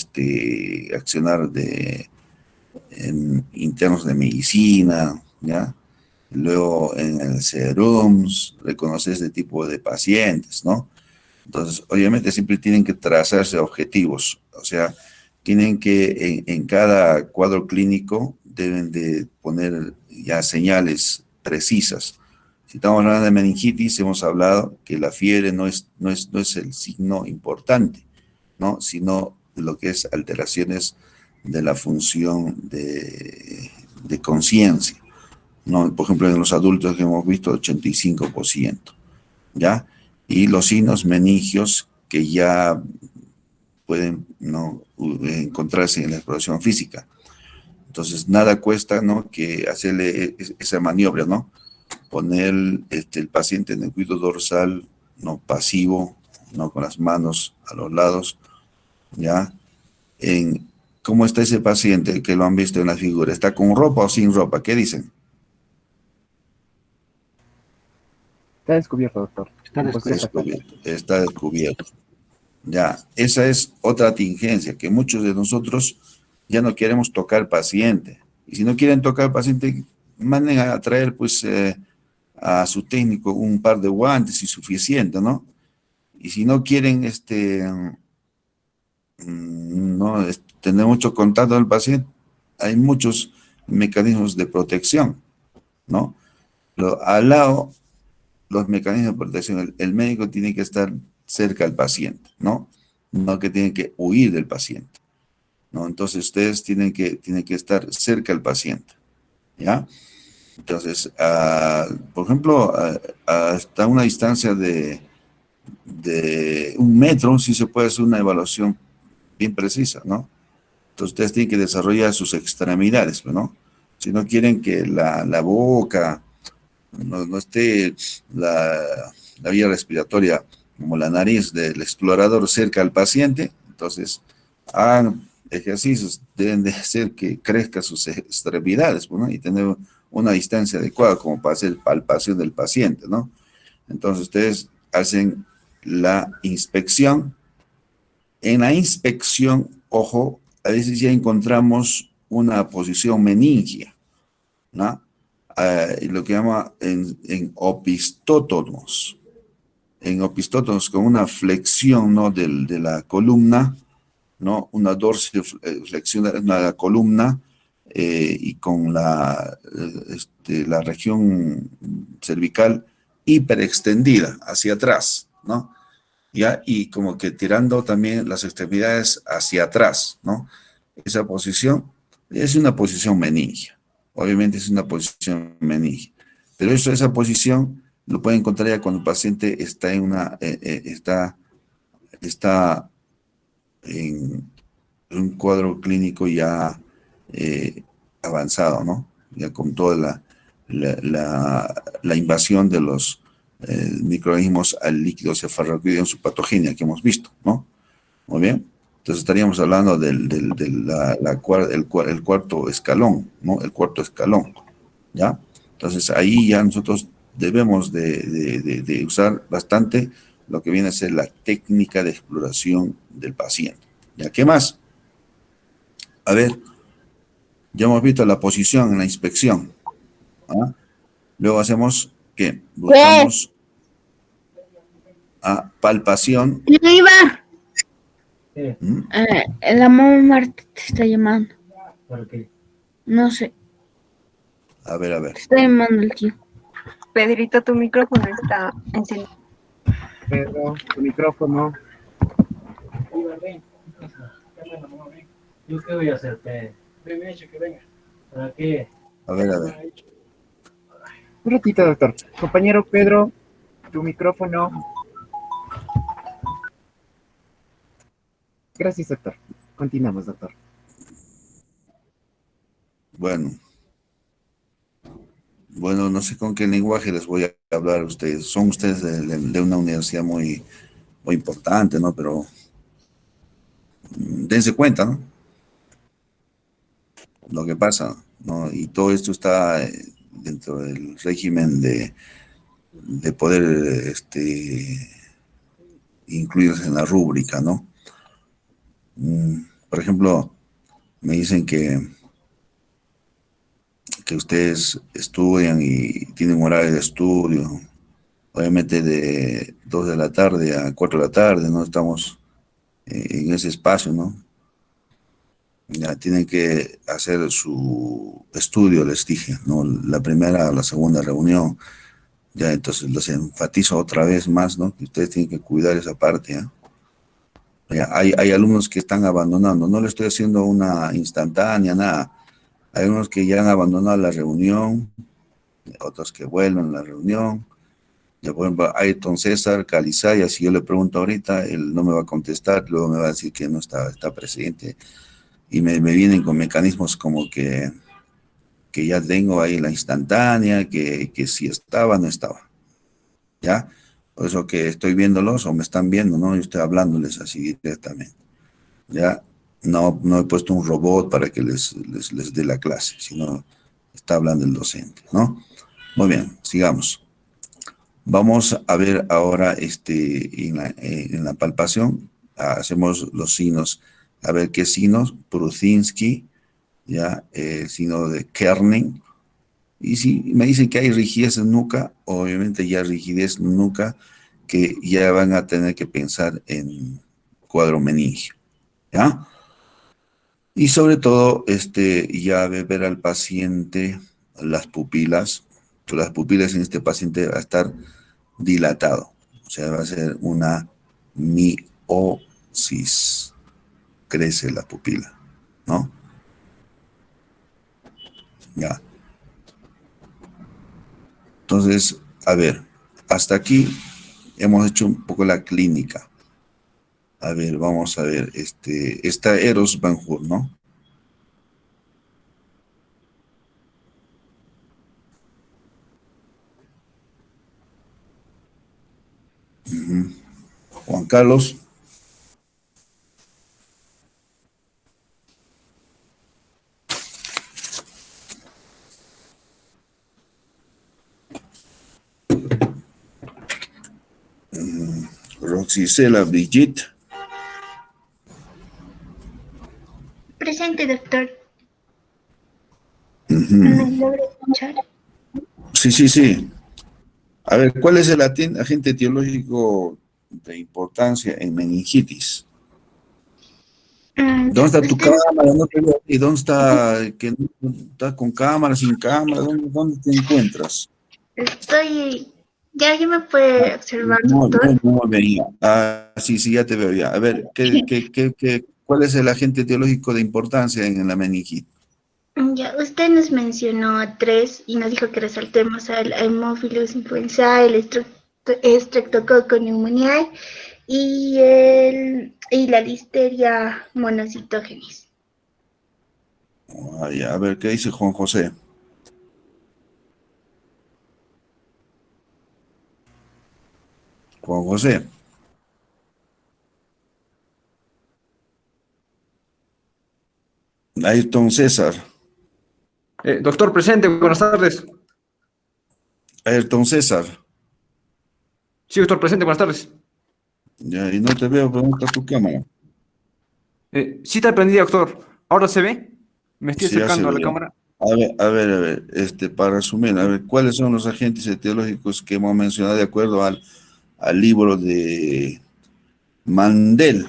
accionar en internos de medicina, ¿ya? Luego en el serums, reconocer este tipo de pacientes, ¿no? Entonces, obviamente siempre tienen que trazarse objetivos, o sea, tienen que en cada cuadro clínico deben de poner ya señales precisas. Si estamos hablando de meningitis, hemos hablado que la fiebre no es el signo importante, ¿no? Sino lo que es alteraciones de la función de conciencia, ¿no? Por ejemplo, en los adultos que hemos visto, 85%, ¿ya? Y los signos meningios que ya pueden, ¿no?, encontrarse en la exploración física. Entonces, nada cuesta, ¿no?, que hacerle esa maniobra, ¿no? Poner el paciente en el cuido dorsal, ¿no?, pasivo, ¿no?, con las manos a los lados, ¿ya? ¿Cómo está ese paciente que lo han visto en la figura? ¿Está con ropa o sin ropa? ¿Qué dicen? Está descubierto, doctor. Está En posición fetal. Descubierto, está descubierto. Ya, esa es otra tingencia, que muchos de nosotros ya no queremos tocar paciente. Y si no quieren tocar paciente, manden a traer pues a su técnico un par de guantes y suficiente, ¿no? Y si no quieren no tener mucho contacto con el paciente, hay muchos mecanismos de protección, ¿no? Pero al lado, los mecanismos de protección, el médico tiene que estar cerca del paciente, ¿no? No que tiene que huir del paciente, ¿no? Entonces ustedes tienen que estar cerca del paciente, ¿ya? Entonces, por ejemplo, hasta una distancia de 1 metro, sí se puede hacer una evaluación bien precisa, ¿no? Entonces ustedes tienen que desarrollar sus extremidades, ¿no? Si no quieren que la boca, no esté la vía respiratoria como la nariz del explorador cerca al paciente, entonces hagan ejercicios, deben de hacer que crezcan sus extremidades, ¿no? Y tener una distancia adecuada como para hacer palpación del paciente, ¿no? Entonces ustedes hacen la inspección. En la inspección, ojo, a veces ya encontramos una posición meningia, ¿no? Lo que llama en opistótonos. En opistótonos con una flexión, ¿no?, de la columna, ¿no? Una dorsiflexión de la columna y con la región cervical hiperextendida hacia atrás, ¿no? ¿Ya? Y como que tirando también las extremidades hacia atrás, ¿no? Esa posición es una posición meningia. Obviamente es una posición meningia. Pero esa posición lo pueden encontrar ya cuando el paciente está está en un cuadro clínico ya avanzado, ¿no? Ya con toda la invasión de los microorganismos al líquido cefalorraquídeo en su patogenia que hemos visto, ¿no? Muy bien. Entonces estaríamos hablando el cuarto escalón, ¿no? El cuarto escalón, ¿ya? Entonces ahí ya nosotros debemos de usar bastante lo que viene a ser la técnica de exploración del paciente. ¿Ya? ¿Qué más? A ver, ya hemos visto la posición en la inspección, ¿ah? Luego hacemos, ¿qué? ¿Qué? Buscamos a palpación. ¿Quién iba? ¿Mm? La mamá Marta te está llamando. ¿Por qué? No sé, A ver, a ver. te está llamando el tío. Pedrito, tu micrófono está encendido. Pedro, tu micrófono. ¿Yo qué voy a hacer, Pedro? Me ha dicho que venga. ¿Para qué? A ver, a ver. Un ratito, doctor. Compañero Pedro, tu micrófono. Gracias, doctor. Continuamos, doctor. Bueno, no sé con qué lenguaje les voy a hablar a ustedes. Son ustedes de una universidad muy, muy importante, ¿no? Pero dense cuenta, ¿no? Lo que pasa, ¿no? Y todo esto está dentro del régimen de poder incluirse en la rúbrica, ¿no? Por ejemplo, me dicen que ustedes estudian y tienen horario de estudio, obviamente de 2 de la tarde a 4 de la tarde, ¿no? Estamos en ese espacio, ¿no? Ya tienen que hacer su estudio, les dije, ¿no? La primera o la segunda reunión, ya entonces les enfatizo otra vez más, ¿no? Que ustedes tienen que cuidar esa parte, ¿ya? Ya, hay alumnos que están abandonando, no le estoy haciendo una instantánea, nada. Hay unos que ya han abandonado la reunión, otros que vuelven a la reunión. Ya, por ejemplo, Ayrton César Calizaya, si yo le pregunto ahorita, él no me va a contestar, luego me va a decir que no está presente. Y me vienen con mecanismos como que ya tengo ahí la instantánea, que si estaba, no estaba. ¿Ya? Por eso que estoy viéndolos o me están viendo, ¿no? Yo estoy hablándoles así directamente. ¿Ya? No he puesto un robot para que les dé la clase, sino está hablando el docente, ¿no? Muy bien, sigamos. Vamos a ver ahora en la palpación, hacemos los signos, a ver qué signos, Prusinski, ya, el signo de Kerning, y si me dicen que hay rigidez en nuca, obviamente ya rigidez en nuca, que ya van a tener que pensar en cuadro meningio, ¿ya? Y sobre todo, ya ver al paciente las pupilas. Las pupilas en este paciente va a estar dilatado. O sea, va a ser una miosis. Crece la pupila, ¿no? Ya. Entonces, a ver, hasta aquí hemos hecho un poco la clínica. A ver, vamos a ver, está Eros Van Hoor, ¿no? Ujú. Juan Carlos. Roxisela Brigitte. Presente, doctor. Ujú. ¿Me logra escuchar? Sí, sí, sí. A ver, ¿cuál es el agente etiológico de importancia en meningitis? ¿Dónde está tu Ustedes, cámara? No te veo. ¿Y dónde está? Que no está con cámara, sin cámara. ¿Dónde te encuentras? estoy, ya me puede observar, Muy, doctor. muy, muy bien. Sí, sí, ya te veo ya. A ver, ¿cuál es el agente etiológico de importancia en la meningitis? Ya, usted nos mencionó tres y nos dijo que resaltemos al Haemophilus influenzae, el Streptococcus pneumoniae y la Listeria monocytogenes. Ya, a ver, ¿qué dice Juan José? Juan José. Ayrton César. Doctor presente, buenas tardes. Ayrton César. Sí, doctor presente, buenas tardes. Ya, y no te veo, ¿pero dónde está tu cámara? Sí está prendida, doctor. ¿Ahora se ve? Me estoy Sí, ya se acercando a la ve. cámara. Para resumir, a ver, ¿cuáles son los agentes etiológicos que hemos mencionado de acuerdo al libro de Mandel?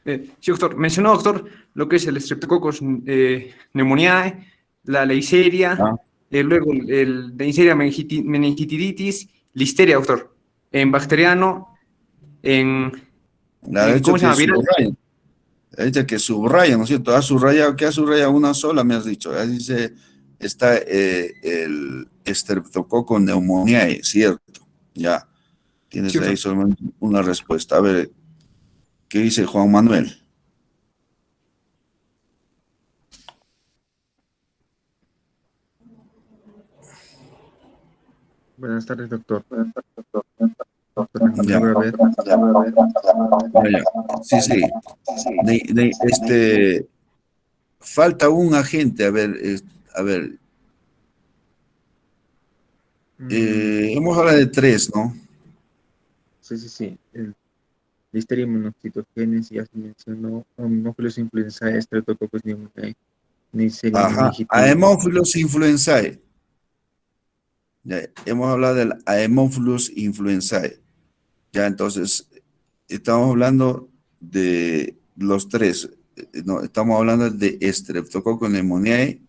Sí, doctor. Mencionó, doctor, lo que es el Streptococcus pneumoniae, la Neisseria, ¿Ah? luego el Neisseria meningitidis, Listeria, doctor. En bacteriano, en, Ha dicho ¿cómo se que llama? Viral. subrayan, ha dicho que subrayan, ¿no es cierto? Ha subrayado, ¿qué ha subrayado? Una sola, me has dicho. Ahí dice, está el Streptococcus pneumoniae, ¿cierto? Ya, Sí, tienes ahí doctor. solamente una respuesta. A ver, ¿qué dice Juan Manuel? Buenas tardes, doctor. Doctor, ¿me Ya, logra ver? ya, ya. Sí, sí. Falta un agente, a ver, hemos hablado de tres, ¿no? Sí, sí, sí. El Listeria monocytogenes ya se mencionó. Haemophilus influenzae, Streptococcus pneumoniae, Neisseria Ajá, meningitidis. Haemophilus influenzae. Ya, hemos hablado del Haemophilus influenzae. Ya, entonces, estamos hablando de los tres. No, estamos hablando de Streptococcus pneumoniae,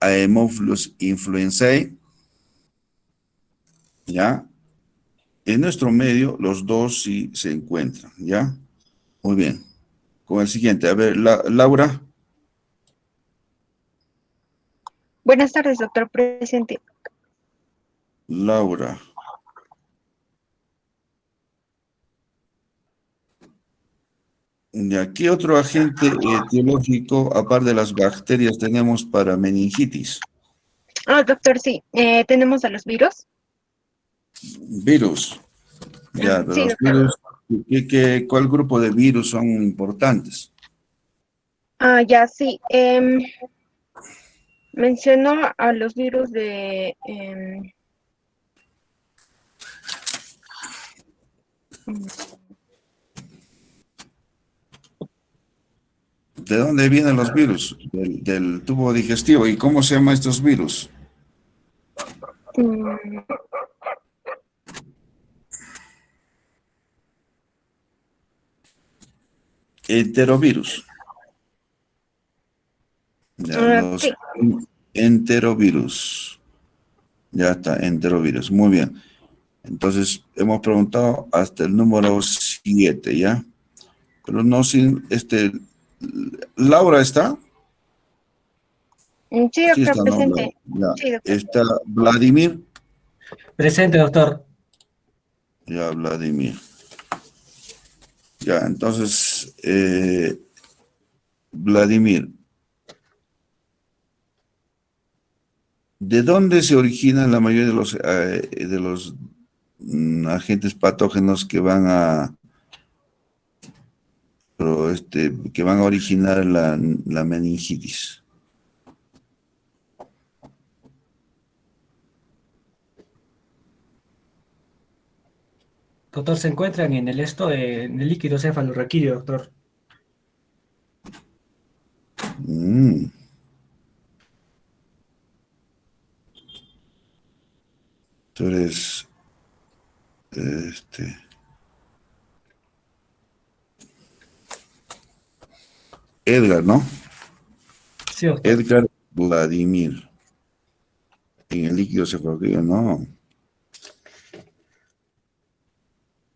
Haemophilus influenzae, ¿ya? En nuestro medio, los dos sí se encuentran, ¿ya? Muy bien. Con el siguiente, a ver, Laura. Buenas tardes, doctor presente. Laura. ¿Ya qué otro agente etiológico, aparte de las bacterias, tenemos para meningitis? Ah, doctor, sí. Tenemos a los virus. Virus. Ya, de Sí, los doctor. virus, ¿cuál grupo de virus son importantes? Ah, ya, sí. Mencionó a los virus ¿De dónde vienen los virus? Del tubo digestivo. ¿Y cómo se llaman estos virus? mm, Enterovirus. Ya, sí. los enterovirus. Ya está, enterovirus. Muy bien. Entonces, hemos preguntado hasta el número 7, ¿ya? Pero no sin, ¿Laura está? Sí, Sí doctor está, no, presente. ya. Sí, doctor. Está Vladimir. Presente, doctor. Ya, Vladimir. Ya, entonces, Vladimir, ¿de dónde se originan la mayoría de los agentes patógenos que van a originar la meningitis? Doctor, se encuentran en en el líquido cefalorraquídeo, doctor. Mm, tú eres, este, Edgar, ¿no? Sí, doctor. Edgar Vladimir. En el líquido cefalorraquídeo, no.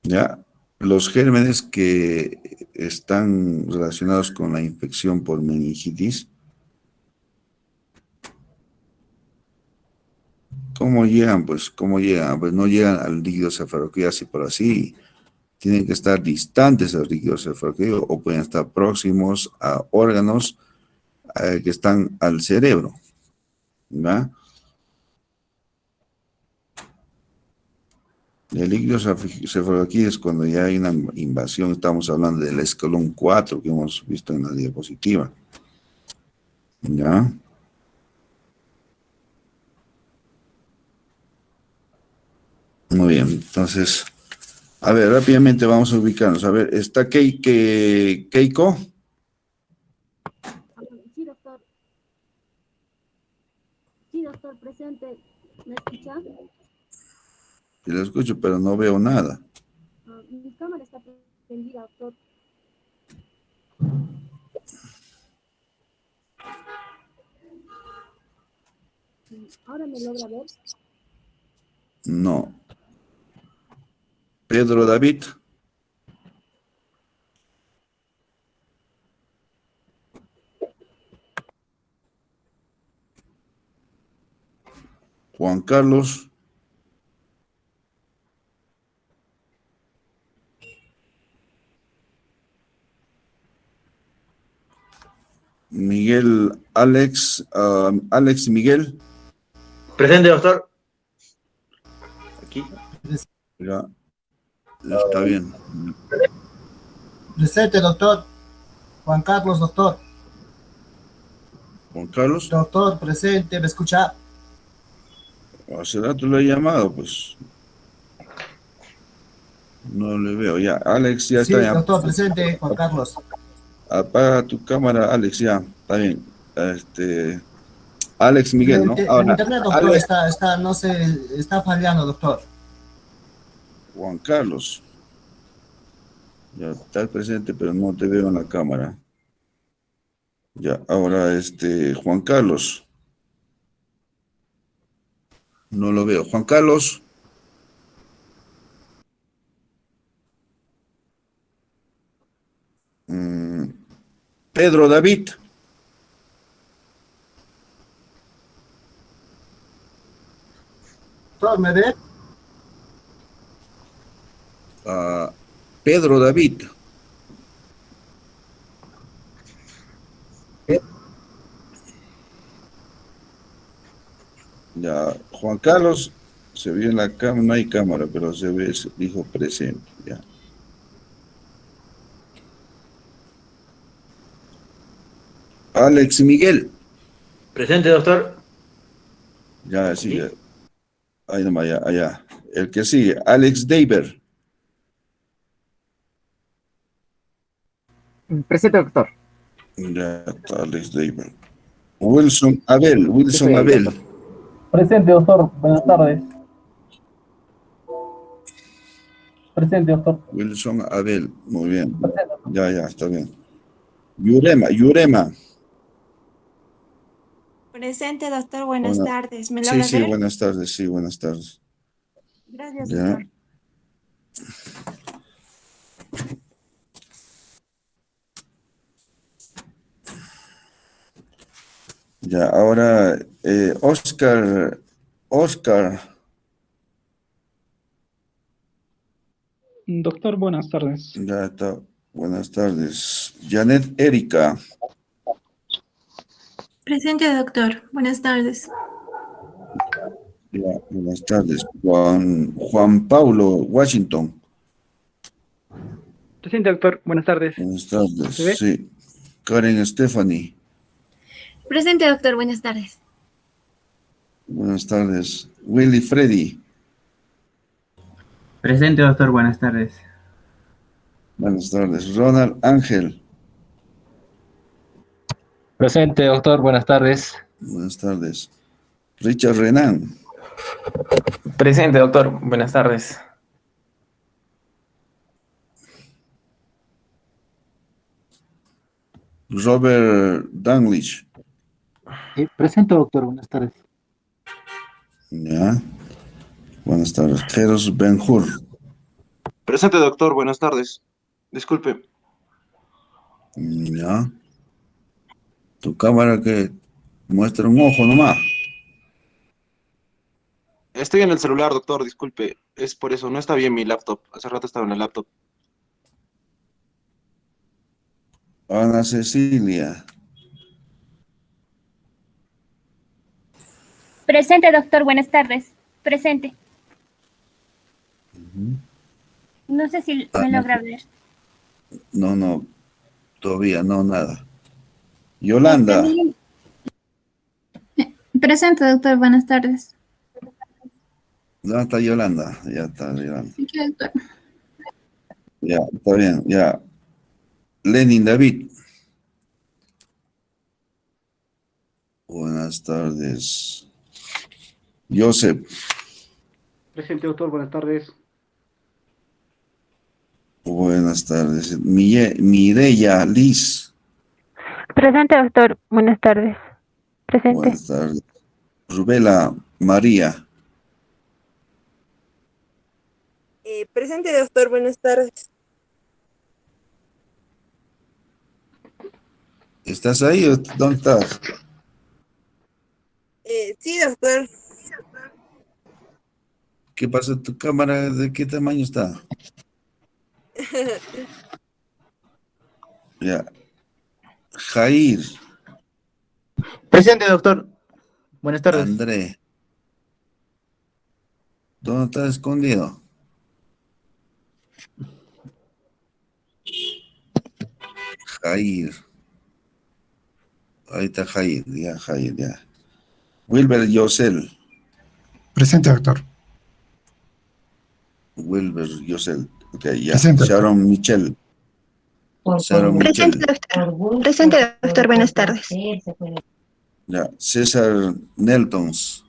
Ya. Los gérmenes que están relacionados con la infección por meningitis, ¿cómo llegan? Pues, ¿cómo llegan? Pues no llegan al líquido cefalorraquídeo así por así. Tienen que estar distantes del líquido cefalorraquídeo o pueden estar próximos a órganos que están al cerebro. ¿Va? El líquido cefalorraquídeo es cuando ya hay una invasión. Estamos hablando del escalón 4 que hemos visto en la diapositiva. ¿Ya? Muy bien, entonces, a ver, rápidamente vamos a ubicarnos. A ver, ¿está Keiko? Sí, doctor. Sí, doctor, presente. ¿Me escucha? Sí, lo escucho, pero no veo nada. Mi cámara está prendida, doctor. ¿Ahora me logra ver? No. Pedro David. Juan Carlos. Miguel, Alex, Alex Miguel. Presente, doctor. Aquí. Ya, está bien. Presente, doctor. Juan Carlos, doctor. Juan Carlos. Doctor, presente, ¿me escucha? Hace rato lo he llamado, pues. No le veo. Ya, Alex ya Sí, está. Ya. doctor, presente, Juan Carlos. Apaga tu cámara, Alex, ya. Está bien. Alex Miguel, ¿no? El Ahora, internet, doctor, Alex, está fallando, doctor. Juan Carlos. Ya estás presente, pero no te veo en la cámara. Ya, ahora Juan Carlos. No lo veo. Juan Carlos. Pedro David. Doctor, ¿me ve? Pedro David. Ya, Juan Carlos, se ve en la cámara, no hay cámara, pero se ve, dijo presente, ya. Alex Miguel. Presente, doctor. Ya, sí, ya. Ahí nomás, ya, allá. El que sigue, Alex Daver. Presente, doctor. Ya está, Alex Daver. Wilson Abel, Wilson Sí, Abel. doctor. Presente, doctor. Buenas tardes. Presente, doctor. Wilson Abel, muy bien. Presente. Ya, está bien. Yurema. Presente, doctor. Buenas Bueno, tardes. ¿Me sí, logra sí, ver? buenas tardes, sí, buenas tardes. Gracias, Ya. doctor. Ya, ahora, Oscar. Doctor, buenas tardes. Ya está, buenas tardes. Janet Erika. Presente, doctor. Buenas tardes. Ya, buenas tardes. Juan Paulo Washington. Presente, doctor. Buenas tardes. Buenas tardes, ¿Se ve? sí. Karen Stephanie. Presente, doctor. Buenas tardes. Buenas tardes. Willy Freddy. Presente, doctor, buenas tardes. Buenas tardes. Ronald Ángel. Presente, doctor, buenas tardes. Buenas tardes. Richard Renan. Presente, doctor. Buenas tardes. Robert Danglish. Presente, doctor. Buenas tardes. Ya. Buenas tardes. Geros Ben-Hur. Presente, doctor. Buenas tardes. Disculpe. Ya. Tu cámara que muestra un ojo nomás. Estoy en el celular, doctor. Disculpe. Es por eso. No está bien mi laptop. Hace rato estaba en el laptop. Ana Cecilia. Presente, doctor. Buenas tardes. Presente. No sé si me logra ver. No, todavía no, nada. Yolanda. Presente, doctor. Buenas tardes. ¿Dónde está Yolanda? Ya está Yolanda. Sí, doctor. Ya, está bien, ya. Lenin David. Buenas tardes. Joseph. Presente, doctor. Buenas tardes. Buenas tardes. Mireya Liz. Presente, doctor. Buenas tardes. Presente. Buenas tardes. Rubela María. Presente, doctor. Buenas tardes. ¿Estás ahí o dónde estás? Sí, doctor. ¿Qué pasa? ¿Tu cámara de qué tamaño está? Ya. Jair. Presente, doctor. Buenas tardes. André. ¿Dónde estás escondido? Jair. Ahí está Jair, ya. Wilber Yosel. Presente, doctor. Wilber Yosel. Ok, ya. Presente. Sharon Michel. Sharon Michel. Presente, doctor. Presente, doctor. Buenas tardes. Ya. César Neltons.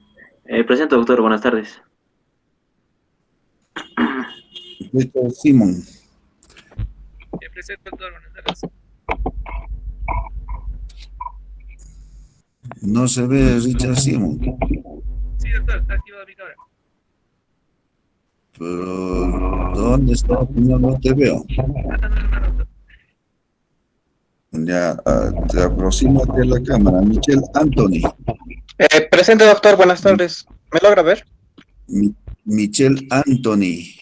Presente, doctor. Buenas tardes. Víctor Simon. Presente, doctor. Buenas tardes. No se ve Richard Simon. Sí, doctor. Está activado mi cámara. Pero, ¿dónde está? No te veo. Ya, te aproxímate a la cámara. Michelle Anthony. Presente, doctor. Buenas tardes. ¿Me logra ver? Michelle Anthony.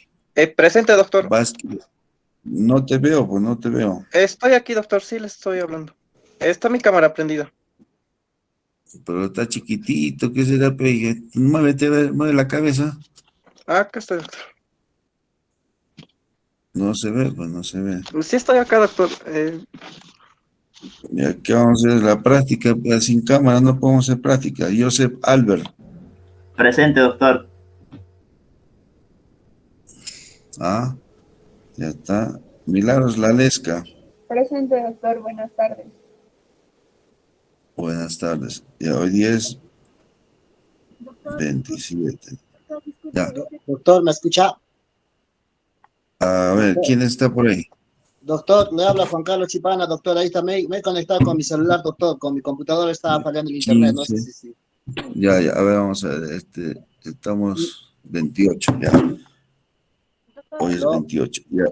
Presente, doctor. Vázquez. No te veo, pues no te veo. Estoy aquí, doctor. Sí, le estoy hablando. Está mi cámara prendida. Pero está chiquitito, ¿qué será? Mueve la cabeza. Acá estoy, doctor. No se ve, pues no se ve. Sí, estoy acá, doctor. Ya, ¿qué vamos a hacer? La práctica, pues, sin cámara no podemos hacer práctica. Joseph Albert. Presente, doctor. Ah, ya está. Milagros Lalesca. Presente, doctor. Buenas tardes. Buenas tardes. Ya, hoy día es 27. Ya. Doctor, ¿me escucha? A ver, ¿quién está por ahí? Doctor, le habla Juan Carlos Chipana, doctor. Ahí está, me he conectado con mi celular, doctor. Con mi computadora estaba fallando el internet. No sé 15. si. Ya, a ver, vamos a ver. Estamos 28, ya. Hoy es 28. Ya.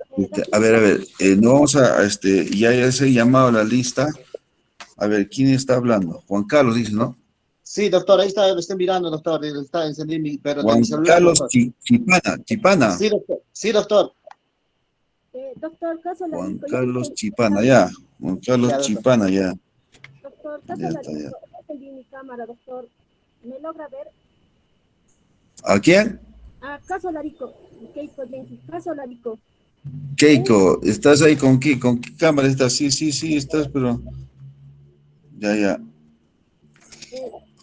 A ver, no vamos a, ya se ha llamado la lista. A ver, ¿quién está hablando? Juan Carlos dice, ¿no? Sí, doctor, ahí está, lo estoy mirando, doctor. Está encendido pero de Juan mi celular. Carlos Doctor. Chipana. Sí, doctor. Sí, doctor. Doctor, caso la Juan Carlos Chipana, ya. Juan Carlos Ya, doctor. Chipana, ya. Doctor, caso Ya la está, ya. encendí mi cámara, doctor. ¿Me logra ver? ¿A quién? Caso Larico. Keiko Jensi. Caso Larico. Keiko, ¿estás ahí con qué cámara estás? Sí, estás, pero... Ya.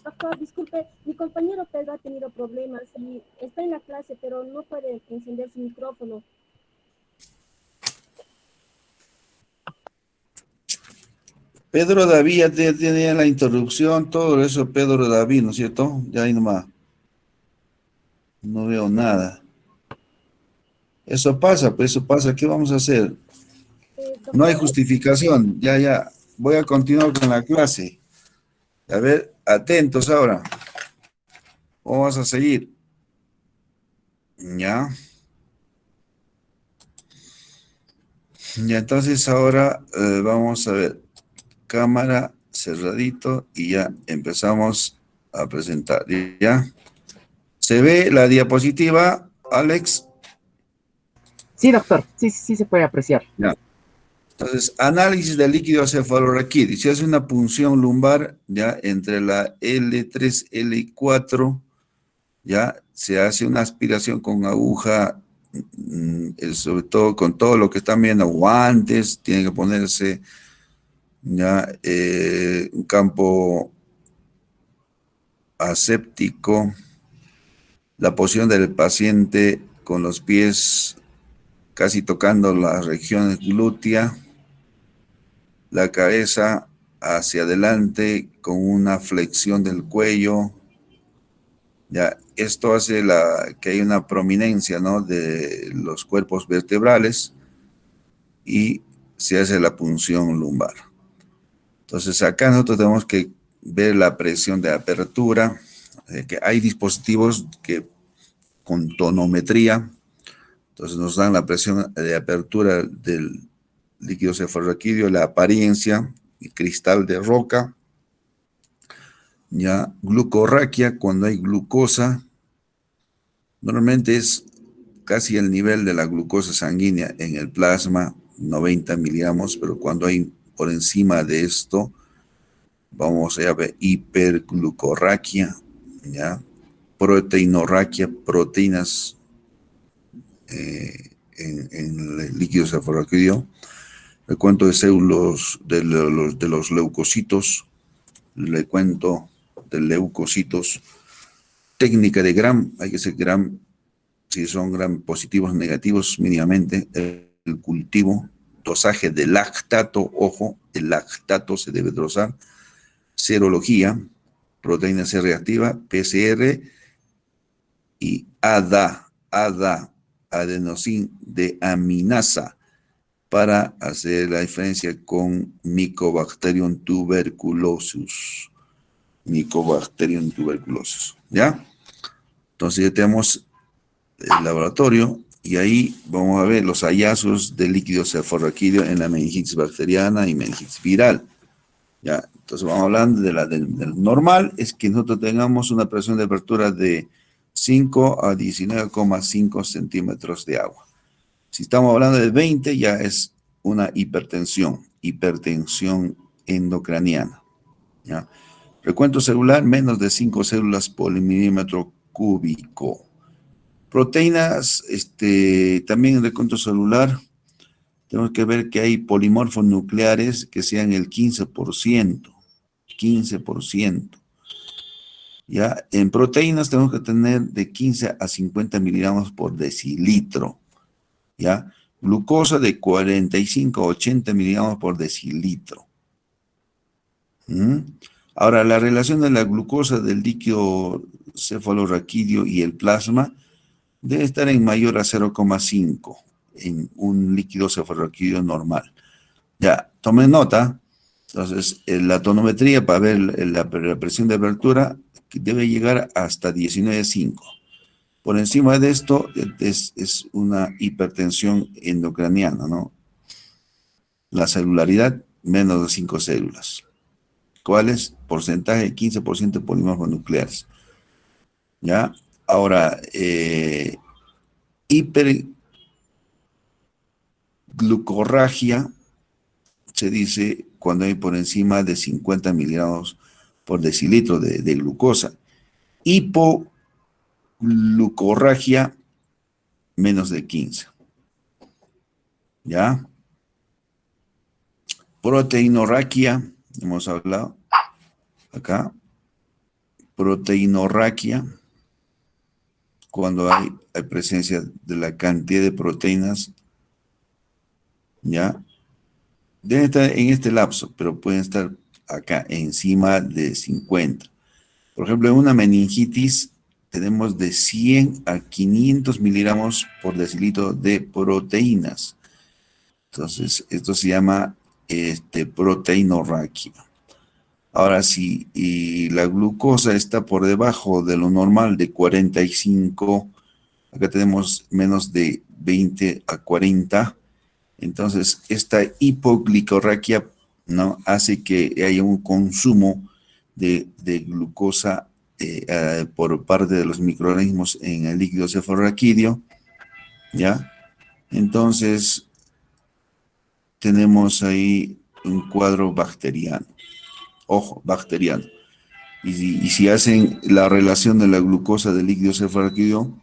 Doctor, disculpe, mi compañero Pedro ha tenido problemas y está en la clase, pero no puede encender su micrófono. Pedro David ya tenía la introducción, todo eso, Pedro David, ¿no es cierto? Ya ahí nomás. No veo nada. Eso pasa, ¿qué vamos a hacer? No hay justificación, ya. voy a continuar con la clase. A ver, atentos ahora. Vamos a seguir. Ya. Ya, entonces ahora vamos a ver. Cámara cerradito y ya empezamos a presentar. ¿Ya? ¿Se ve la diapositiva, Alex? Sí, doctor. Sí se puede apreciar. Ya. Entonces, análisis del líquido cefalorraquídeo. Se hace una punción lumbar, ya, entre la L3, L4, ya, se hace una aspiración con aguja, sobre todo con todo lo que están viendo, guantes, tiene que ponerse, ya, un campo aséptico, la posición del paciente con los pies casi tocando las regiones glútea, la cabeza hacia adelante con una flexión del cuello. Ya, esto hace que hay una prominencia, ¿no?, de los cuerpos vertebrales y se hace la punción lumbar. Entonces acá nosotros tenemos que ver la presión de apertura, que hay dispositivos que con tonometría, entonces nos dan la presión de apertura del líquido cefalorraquídeo, la apariencia, el cristal de roca, ya, glucorraquia, cuando hay glucosa, normalmente es casi el nivel de la glucosa sanguínea en el plasma, 90 miligramos, pero cuando hay por encima de esto, vamos a ver hiperglucorraquia, ya, proteinorraquia, proteínas en el líquido cefalorraquídeo, le cuento de células de los leucocitos, le cuento de leucocitos, técnica de Gram, hay que ser Gram, si son Gram positivos o negativos mínimamente, el cultivo, dosaje de lactato, ojo, el lactato se debe dosar, serología, proteína C reactiva, PCR y ADA, adenosín de aminasa, para hacer la diferencia con Mycobacterium tuberculosis. Mycobacterium tuberculosis, ¿ya? Entonces ya tenemos el laboratorio y ahí vamos a ver los hallazgos del líquido cefalorraquídeo en la meningitis bacteriana y meningitis viral, ¿ya? Entonces vamos hablando del normal, es que nosotros tengamos una presión de apertura de 5 a 19,5 centímetros de agua. Si estamos hablando de 20, ya es una hipertensión endocraniana, ¿ya? Recuento celular, menos de 5 células por milímetro cúbico. Proteínas, también en recuento celular, tenemos que ver que hay polimorfos nucleares que sean el 15%. ¿Ya? En proteínas tenemos que tener de 15 a 50 miligramos por decilitro, ¿ya? Glucosa de 45 a 80 miligramos por decilitro. Ahora, la relación de la glucosa del líquido cefalorraquídeo y el plasma debe estar en mayor a 0,5 en un líquido cefalorraquídeo normal. Ya, tomen nota. Entonces, la tonometría para ver la presión de apertura debe llegar hasta 19,5. Por encima de esto es una hipertensión endocraniana, ¿no? La celularidad, menos de 5 células. ¿Cuál es? Porcentaje, 15% de polimorfos nucleares. ¿Ya? Ahora, hiperglucorragia se dice cuando hay por encima de 50 miligramos por decilitro de glucosa. Hipoglucorragia, menos de 15. ¿Ya? Proteinorraquia, hemos hablado acá. Proteinorraquia, cuando hay presencia de la cantidad de proteínas, ¿ya? Deben estar en este lapso, pero pueden estar acá encima de 50. Por ejemplo, en una meningitis tenemos de 100 a 500 miligramos por decilitro de proteínas. Entonces, esto se llama proteinorraquia. Ahora, si y la glucosa está por debajo de lo normal de 45, acá tenemos menos de 20 a 40, entonces esta hipoglicorraquia, ¿no?, hace que haya un consumo de glucosa por parte de los microorganismos en el líquido cefalorraquídeo, ¿ya? Entonces, tenemos ahí un cuadro bacteriano. Ojo, bacteriano. Y si hacen la relación de la glucosa del líquido cefalorraquídeo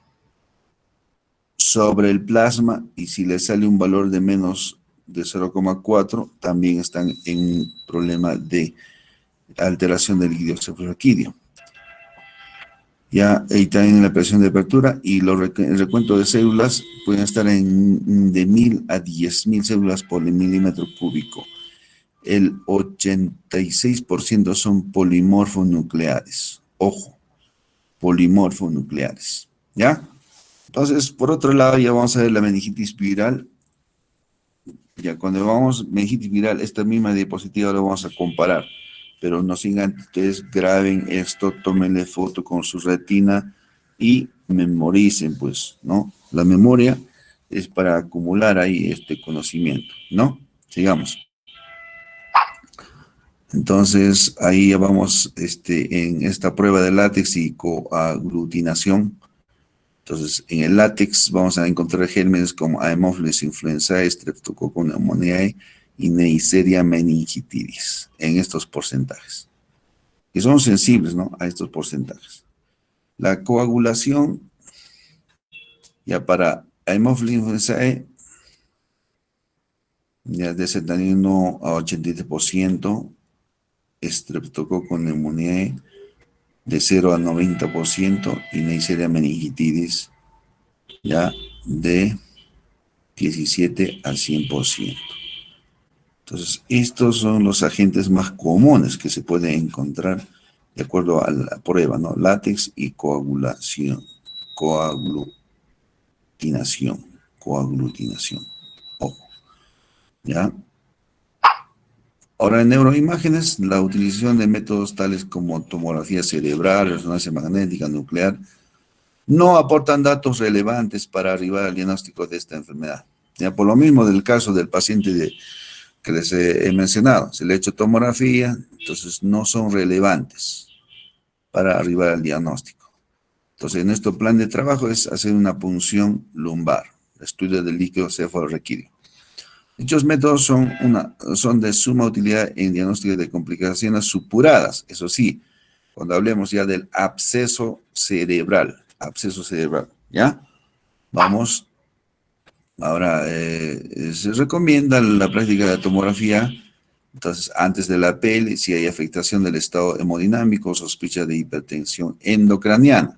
sobre el plasma, y si le sale un valor de menos de 0,4, también están en un problema de alteración del líquido cefalorraquídeo. Ya, ahí también la presión de apertura y el recuento de células pueden estar de 1000 a 10.000 células por milímetro cúbico. El 86% son polimorfonucleares. Ojo, polimorfonucleares. ¿Ya? Entonces, por otro lado, ya vamos a ver la meningitis viral. Ya, cuando vamos meningitis viral, esta misma diapositiva la vamos a comparar. Pero no sin antes ustedes graben esto, tómenle foto con su retina y memoricen, pues, ¿no? La memoria es para acumular ahí este conocimiento, ¿no? Sigamos. Entonces, ahí ya vamos en esta prueba de látex y coaglutinación. Entonces, en el látex vamos a encontrar gérmenes como Haemophilus influenzae, Streptococcus pneumoniae y Neisseria meningitidis en estos porcentajes, que son sensibles, ¿no?, a estos porcentajes. La coagulación, ya para Haemophilus influenzae, ya de 71 a 83%, Streptococcus pneumoniae de 0 a 90% y Neisseria meningitidis ya de 17 a 100%. Entonces, estos son los agentes más comunes que se pueden encontrar de acuerdo a la prueba, ¿no? Látex y coagulación, coaglutinación. Ojo, ¿ya? Ahora, en neuroimágenes, la utilización de métodos tales como tomografía cerebral, resonancia magnética nuclear, no aportan datos relevantes para arribar al diagnóstico de esta enfermedad. Ya, por lo mismo del caso del paciente que les he mencionado, se le ha hecho tomografía, entonces no son relevantes para arribar al diagnóstico. Entonces, nuestro plan de trabajo es hacer una punción lumbar, estudio del líquido cefalorraquídeo. Dichos métodos son de suma utilidad en diagnóstico de complicaciones supuradas, eso sí, cuando hablemos ya del absceso cerebral, ¿ya? Vamos. Ahora, se recomienda la práctica de la tomografía, entonces, antes de la PL, si hay afectación del estado hemodinámico, sospecha de hipertensión endocraniana.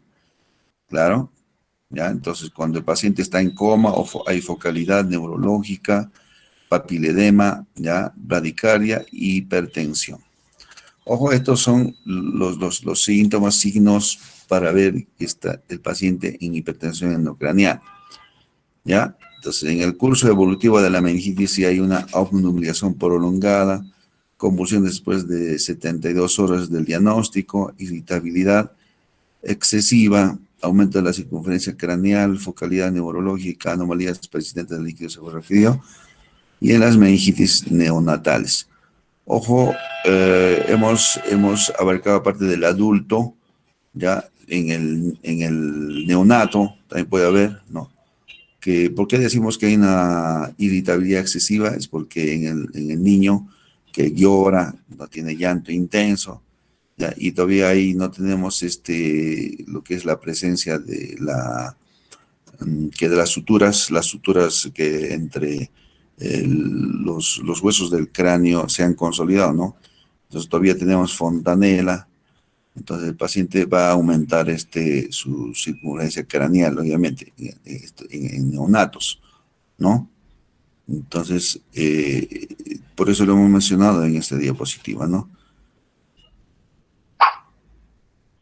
Claro, ¿ya? Entonces, cuando el paciente está en coma o hay focalidad neurológica, papiledema, ¿ya?, bradicardia y hipertensión. Ojo, estos son los síntomas, signos para ver que está el paciente en hipertensión endocraniana, ¿ya? Entonces, en el curso evolutivo de la meningitis, si hay una obnubilación prolongada, convulsiones después de 72 horas del diagnóstico, irritabilidad excesiva, aumento de la circunferencia craneal, focalidad neurológica, anomalías persistentes del líquido cefalorraquídeo, y en las meningitis neonatales. Ojo, hemos abarcado parte del adulto, ya en el neonato también puede haber, ¿no? ¿Por qué decimos que hay una irritabilidad excesiva? Es porque en el niño que llora, no tiene llanto intenso, ¿ya? Y todavía ahí no tenemos lo que es la presencia de las suturas que entre los huesos del cráneo se han consolidado, ¿no? Entonces todavía tenemos fontanela, entonces el paciente va a aumentar su circunferencia craneal, obviamente, en neonatos, ¿no? Entonces, por eso lo hemos mencionado en esta diapositiva, ¿no?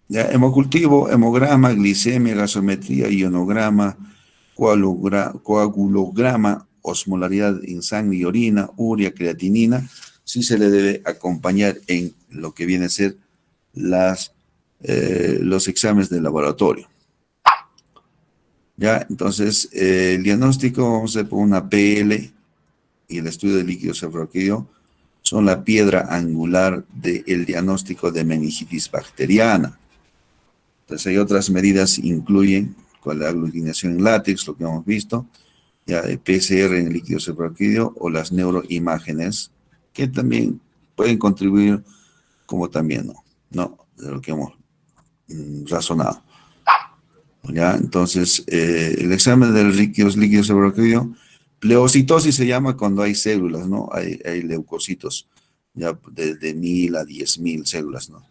Ya, hemocultivo, hemograma, glicemia, gasometría, ionograma, coagulograma, osmolaridad en sangre y orina, urea, creatinina, sí se le debe acompañar en lo que viene a ser los exámenes de laboratorio. Ya, entonces, el diagnóstico, vamos a hacer por una PL y el estudio de líquido cefalorraquídeo son la piedra angular del diagnóstico de meningitis bacteriana. Entonces, hay otras medidas, incluyen con la aglutinación en látex, lo que hemos visto, ya de PCR en el líquido cefalorraquídeo o las neuroimágenes, que también pueden contribuir, como también no, de lo que hemos razonado. ¿Ya? Entonces, el examen del líquido cefalorraquídeo, pleocitosis se llama cuando hay células, ¿no? Hay leucocitos, ya desde 1000 a 10.000 células, ¿no?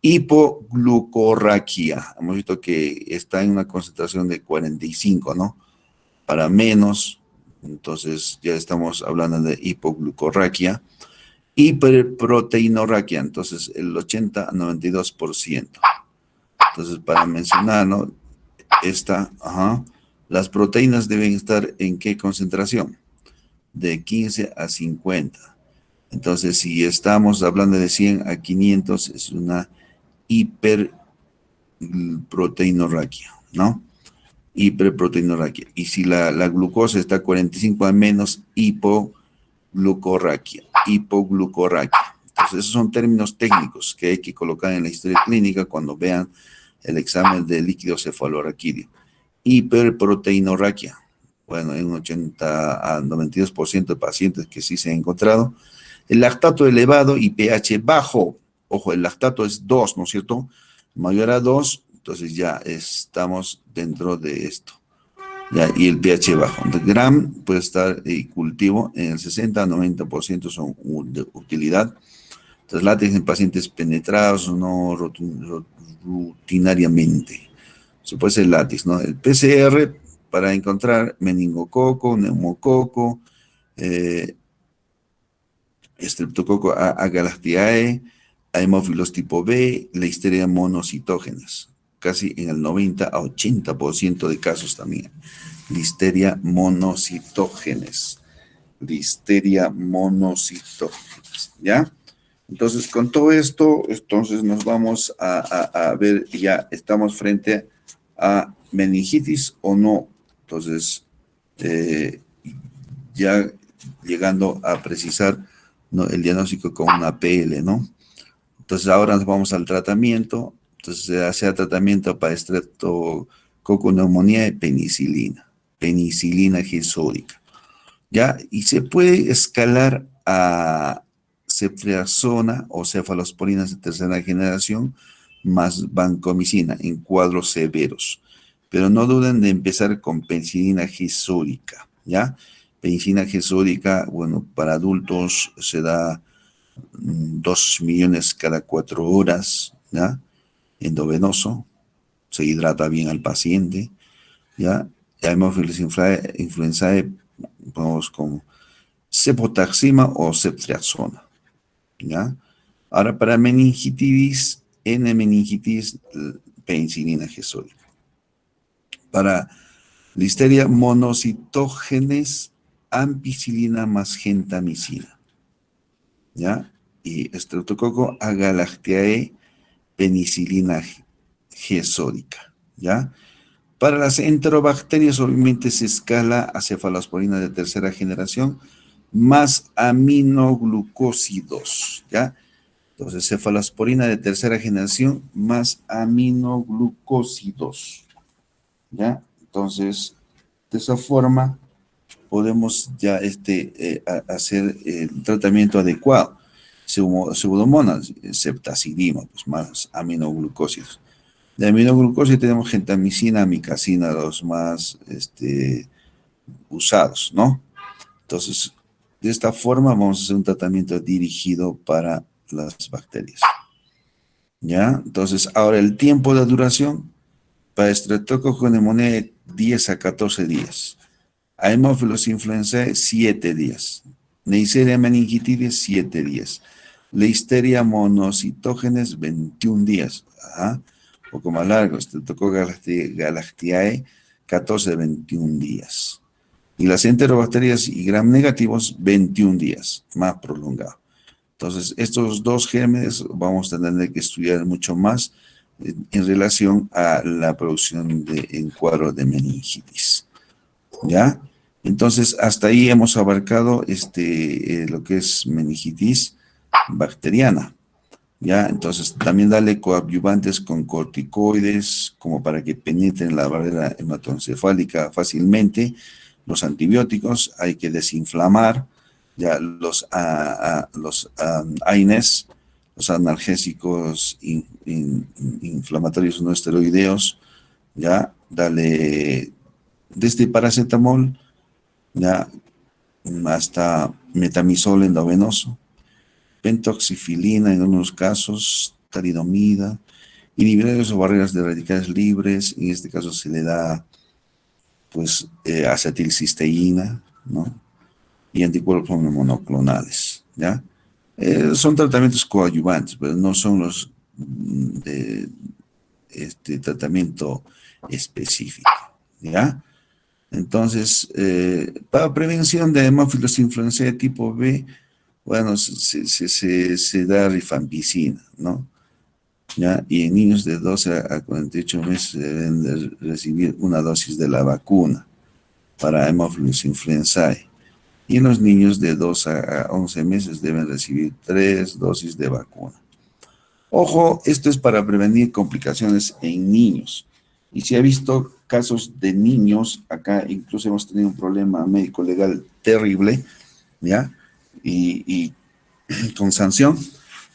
Hipoglucorraquia, hemos visto que está en una concentración de 45, ¿no? Para menos, entonces ya estamos hablando de hipoglucorraquia. Hiperproteinorraquia, entonces el 80 a 92%. Entonces, para mencionar, ¿no? Las proteínas deben estar ¿en qué concentración? De 15 a 50. Entonces, si estamos hablando de 100 a 500, es una hiperproteinorraquia, ¿no? Hiperproteinorraquia. Y si la glucosa está 45 a menos, hipoglucorraquia. Entonces, esos son términos técnicos que hay que colocar en la historia clínica cuando vean el examen de líquido cefalorraquídeo. Hiperproteinorraquia. Bueno, en un 80 a 92% de pacientes que sí se ha encontrado. El lactato elevado y pH bajo. Ojo, el lactato es 2, ¿no es cierto? Mayor a 2, entonces ya estamos dentro de esto. Ya, y el pH bajo. Entonces, Gram puede estar cultivo en el 60 a 90% son de utilidad. Entonces, látex en pacientes penetrados no rutinariamente. Eso puede ser látex, ¿no? El PCR para encontrar meningococo, neumococo, Streptococo agalactiae, Haemophilus tipo B, Listeria monocitógenes. Casi en el 90 a 80% de casos también. Listeria monocitógenes. ¿Ya? Entonces, con todo esto, entonces nos vamos a ver, ya estamos frente a meningitis o no. Entonces, ya llegando a precisar, ¿no?, el diagnóstico con una PL, ¿no? Entonces, ahora nos vamos al tratamiento. Entonces, se hace tratamiento para estreptococo neumonía de penicilina G sódica. ¿Ya? Y se puede escalar a ceftriaxona o cefalosporinas de tercera generación más vancomicina en cuadros severos. Pero no duden de empezar con penicilina G sódica, ¿ya? Penicilina G sódica, bueno, para adultos se da 2 millones cada 4 horas, ¿ya? Endovenoso, se hidrata bien al paciente, ¿ya? Haemophilus influenzae, vamos con cefotaxima o ceftriaxona, ¿ya? Ahora, para meningitis, N-meningitis, penicilina G sódica. Para listeria monocitógenes, ampicilina más gentamicina, ¿ya? Y Streptococo agalactiae, penicilina G sódica, ¿ya? Para las enterobacterias, obviamente se escala a cefalosporina de tercera generación más aminoglucósidos, ¿ya? Entonces, cefalosporina de tercera generación más aminoglucósidos, ¿ya? Entonces, de esa forma podemos ya hacer el tratamiento adecuado. Pseudomonas, ceftazidima, pues más aminoglucósidos. De aminoglucósidos tenemos gentamicina, amicacina, los más usados, ¿no? Entonces, de esta forma vamos a hacer un tratamiento dirigido para las bacterias. ¿Ya? Entonces, ahora el tiempo de duración para Streptococcus pneumoniae 10 a 14 días. Haemophilus influenzae 7 días. Neisseria meningitidis 7 días. Listeria monocitógenes 21 días. Ajá. Un poco más largo. Streptococcus galactiae 14 a 21 días. Y las enterobacterias y gram negativos, 21 días, más prolongado. Entonces, estos dos gérmenes vamos a tener que estudiar mucho más en relación a la producción en cuadro de meningitis. ¿Ya? Entonces, hasta ahí hemos abarcado lo que es meningitis bacteriana. ¿Ya? Entonces, también darle coadyuvantes con corticoides, como para que penetren la barrera hematoencefálica fácilmente. Los antibióticos, hay que desinflamar. Ya los AINES, los analgésicos inflamatorios no esteroideos, ya, dale desde paracetamol, ya, hasta metamizol endovenoso, pentoxifilina en algunos casos, talidomida, inhibidores o barreras de radicales libres, en este caso se le da, pues, acetilcisteína, ¿no? Y anticuerpos monoclonales, ¿ya? Son tratamientos coadyuvantes, pero no son los de tratamiento específico, ¿ya? Entonces, para prevención de hemófilos influenzae tipo B, bueno, se da rifampicina, ¿no? ¿Ya? Y en niños de 12 a 48 meses deben de recibir una dosis de la vacuna para hemófilos influenzae. Y en los niños de 2 a 11 meses deben recibir 3 dosis de vacuna. Ojo, esto es para prevenir complicaciones en niños. Y se ha visto casos de niños, acá incluso hemos tenido un problema médico-legal terrible, ¿ya? Y con sanción,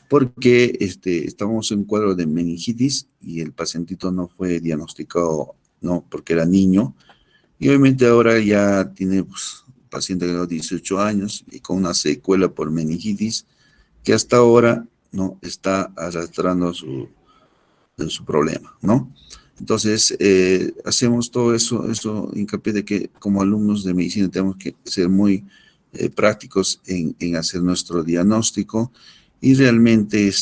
porque estábamos en un cuadro de meningitis y el pacientito no fue diagnosticado, no, porque era niño. Y obviamente ahora ya tiene, pues, paciente de 18 años y con una secuela por meningitis que hasta ahora no está arrastrando su problema, ¿no? Entonces, hacemos todo eso hincapié de que como alumnos de medicina tenemos que ser muy prácticos en hacer nuestro diagnóstico y realmente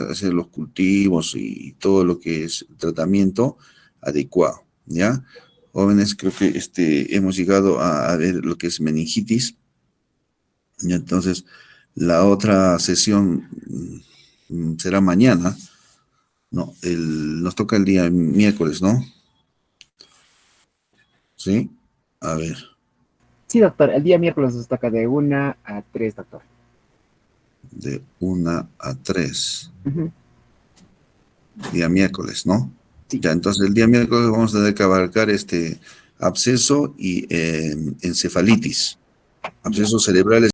hacer los cultivos y todo lo que es tratamiento adecuado, ¿ya? Jóvenes, creo que hemos llegado a ver lo que es meningitis. Y entonces, la otra sesión será mañana. No, nos toca el día miércoles, ¿no? ¿Sí? A ver. Sí, doctor, el día miércoles nos toca de 1 a 3, doctor. De 1 a 3. Día miércoles, ¿no? Sí. Ya, entonces el día miércoles vamos a tener que abarcar absceso y encefalitis. Abscesos cerebrales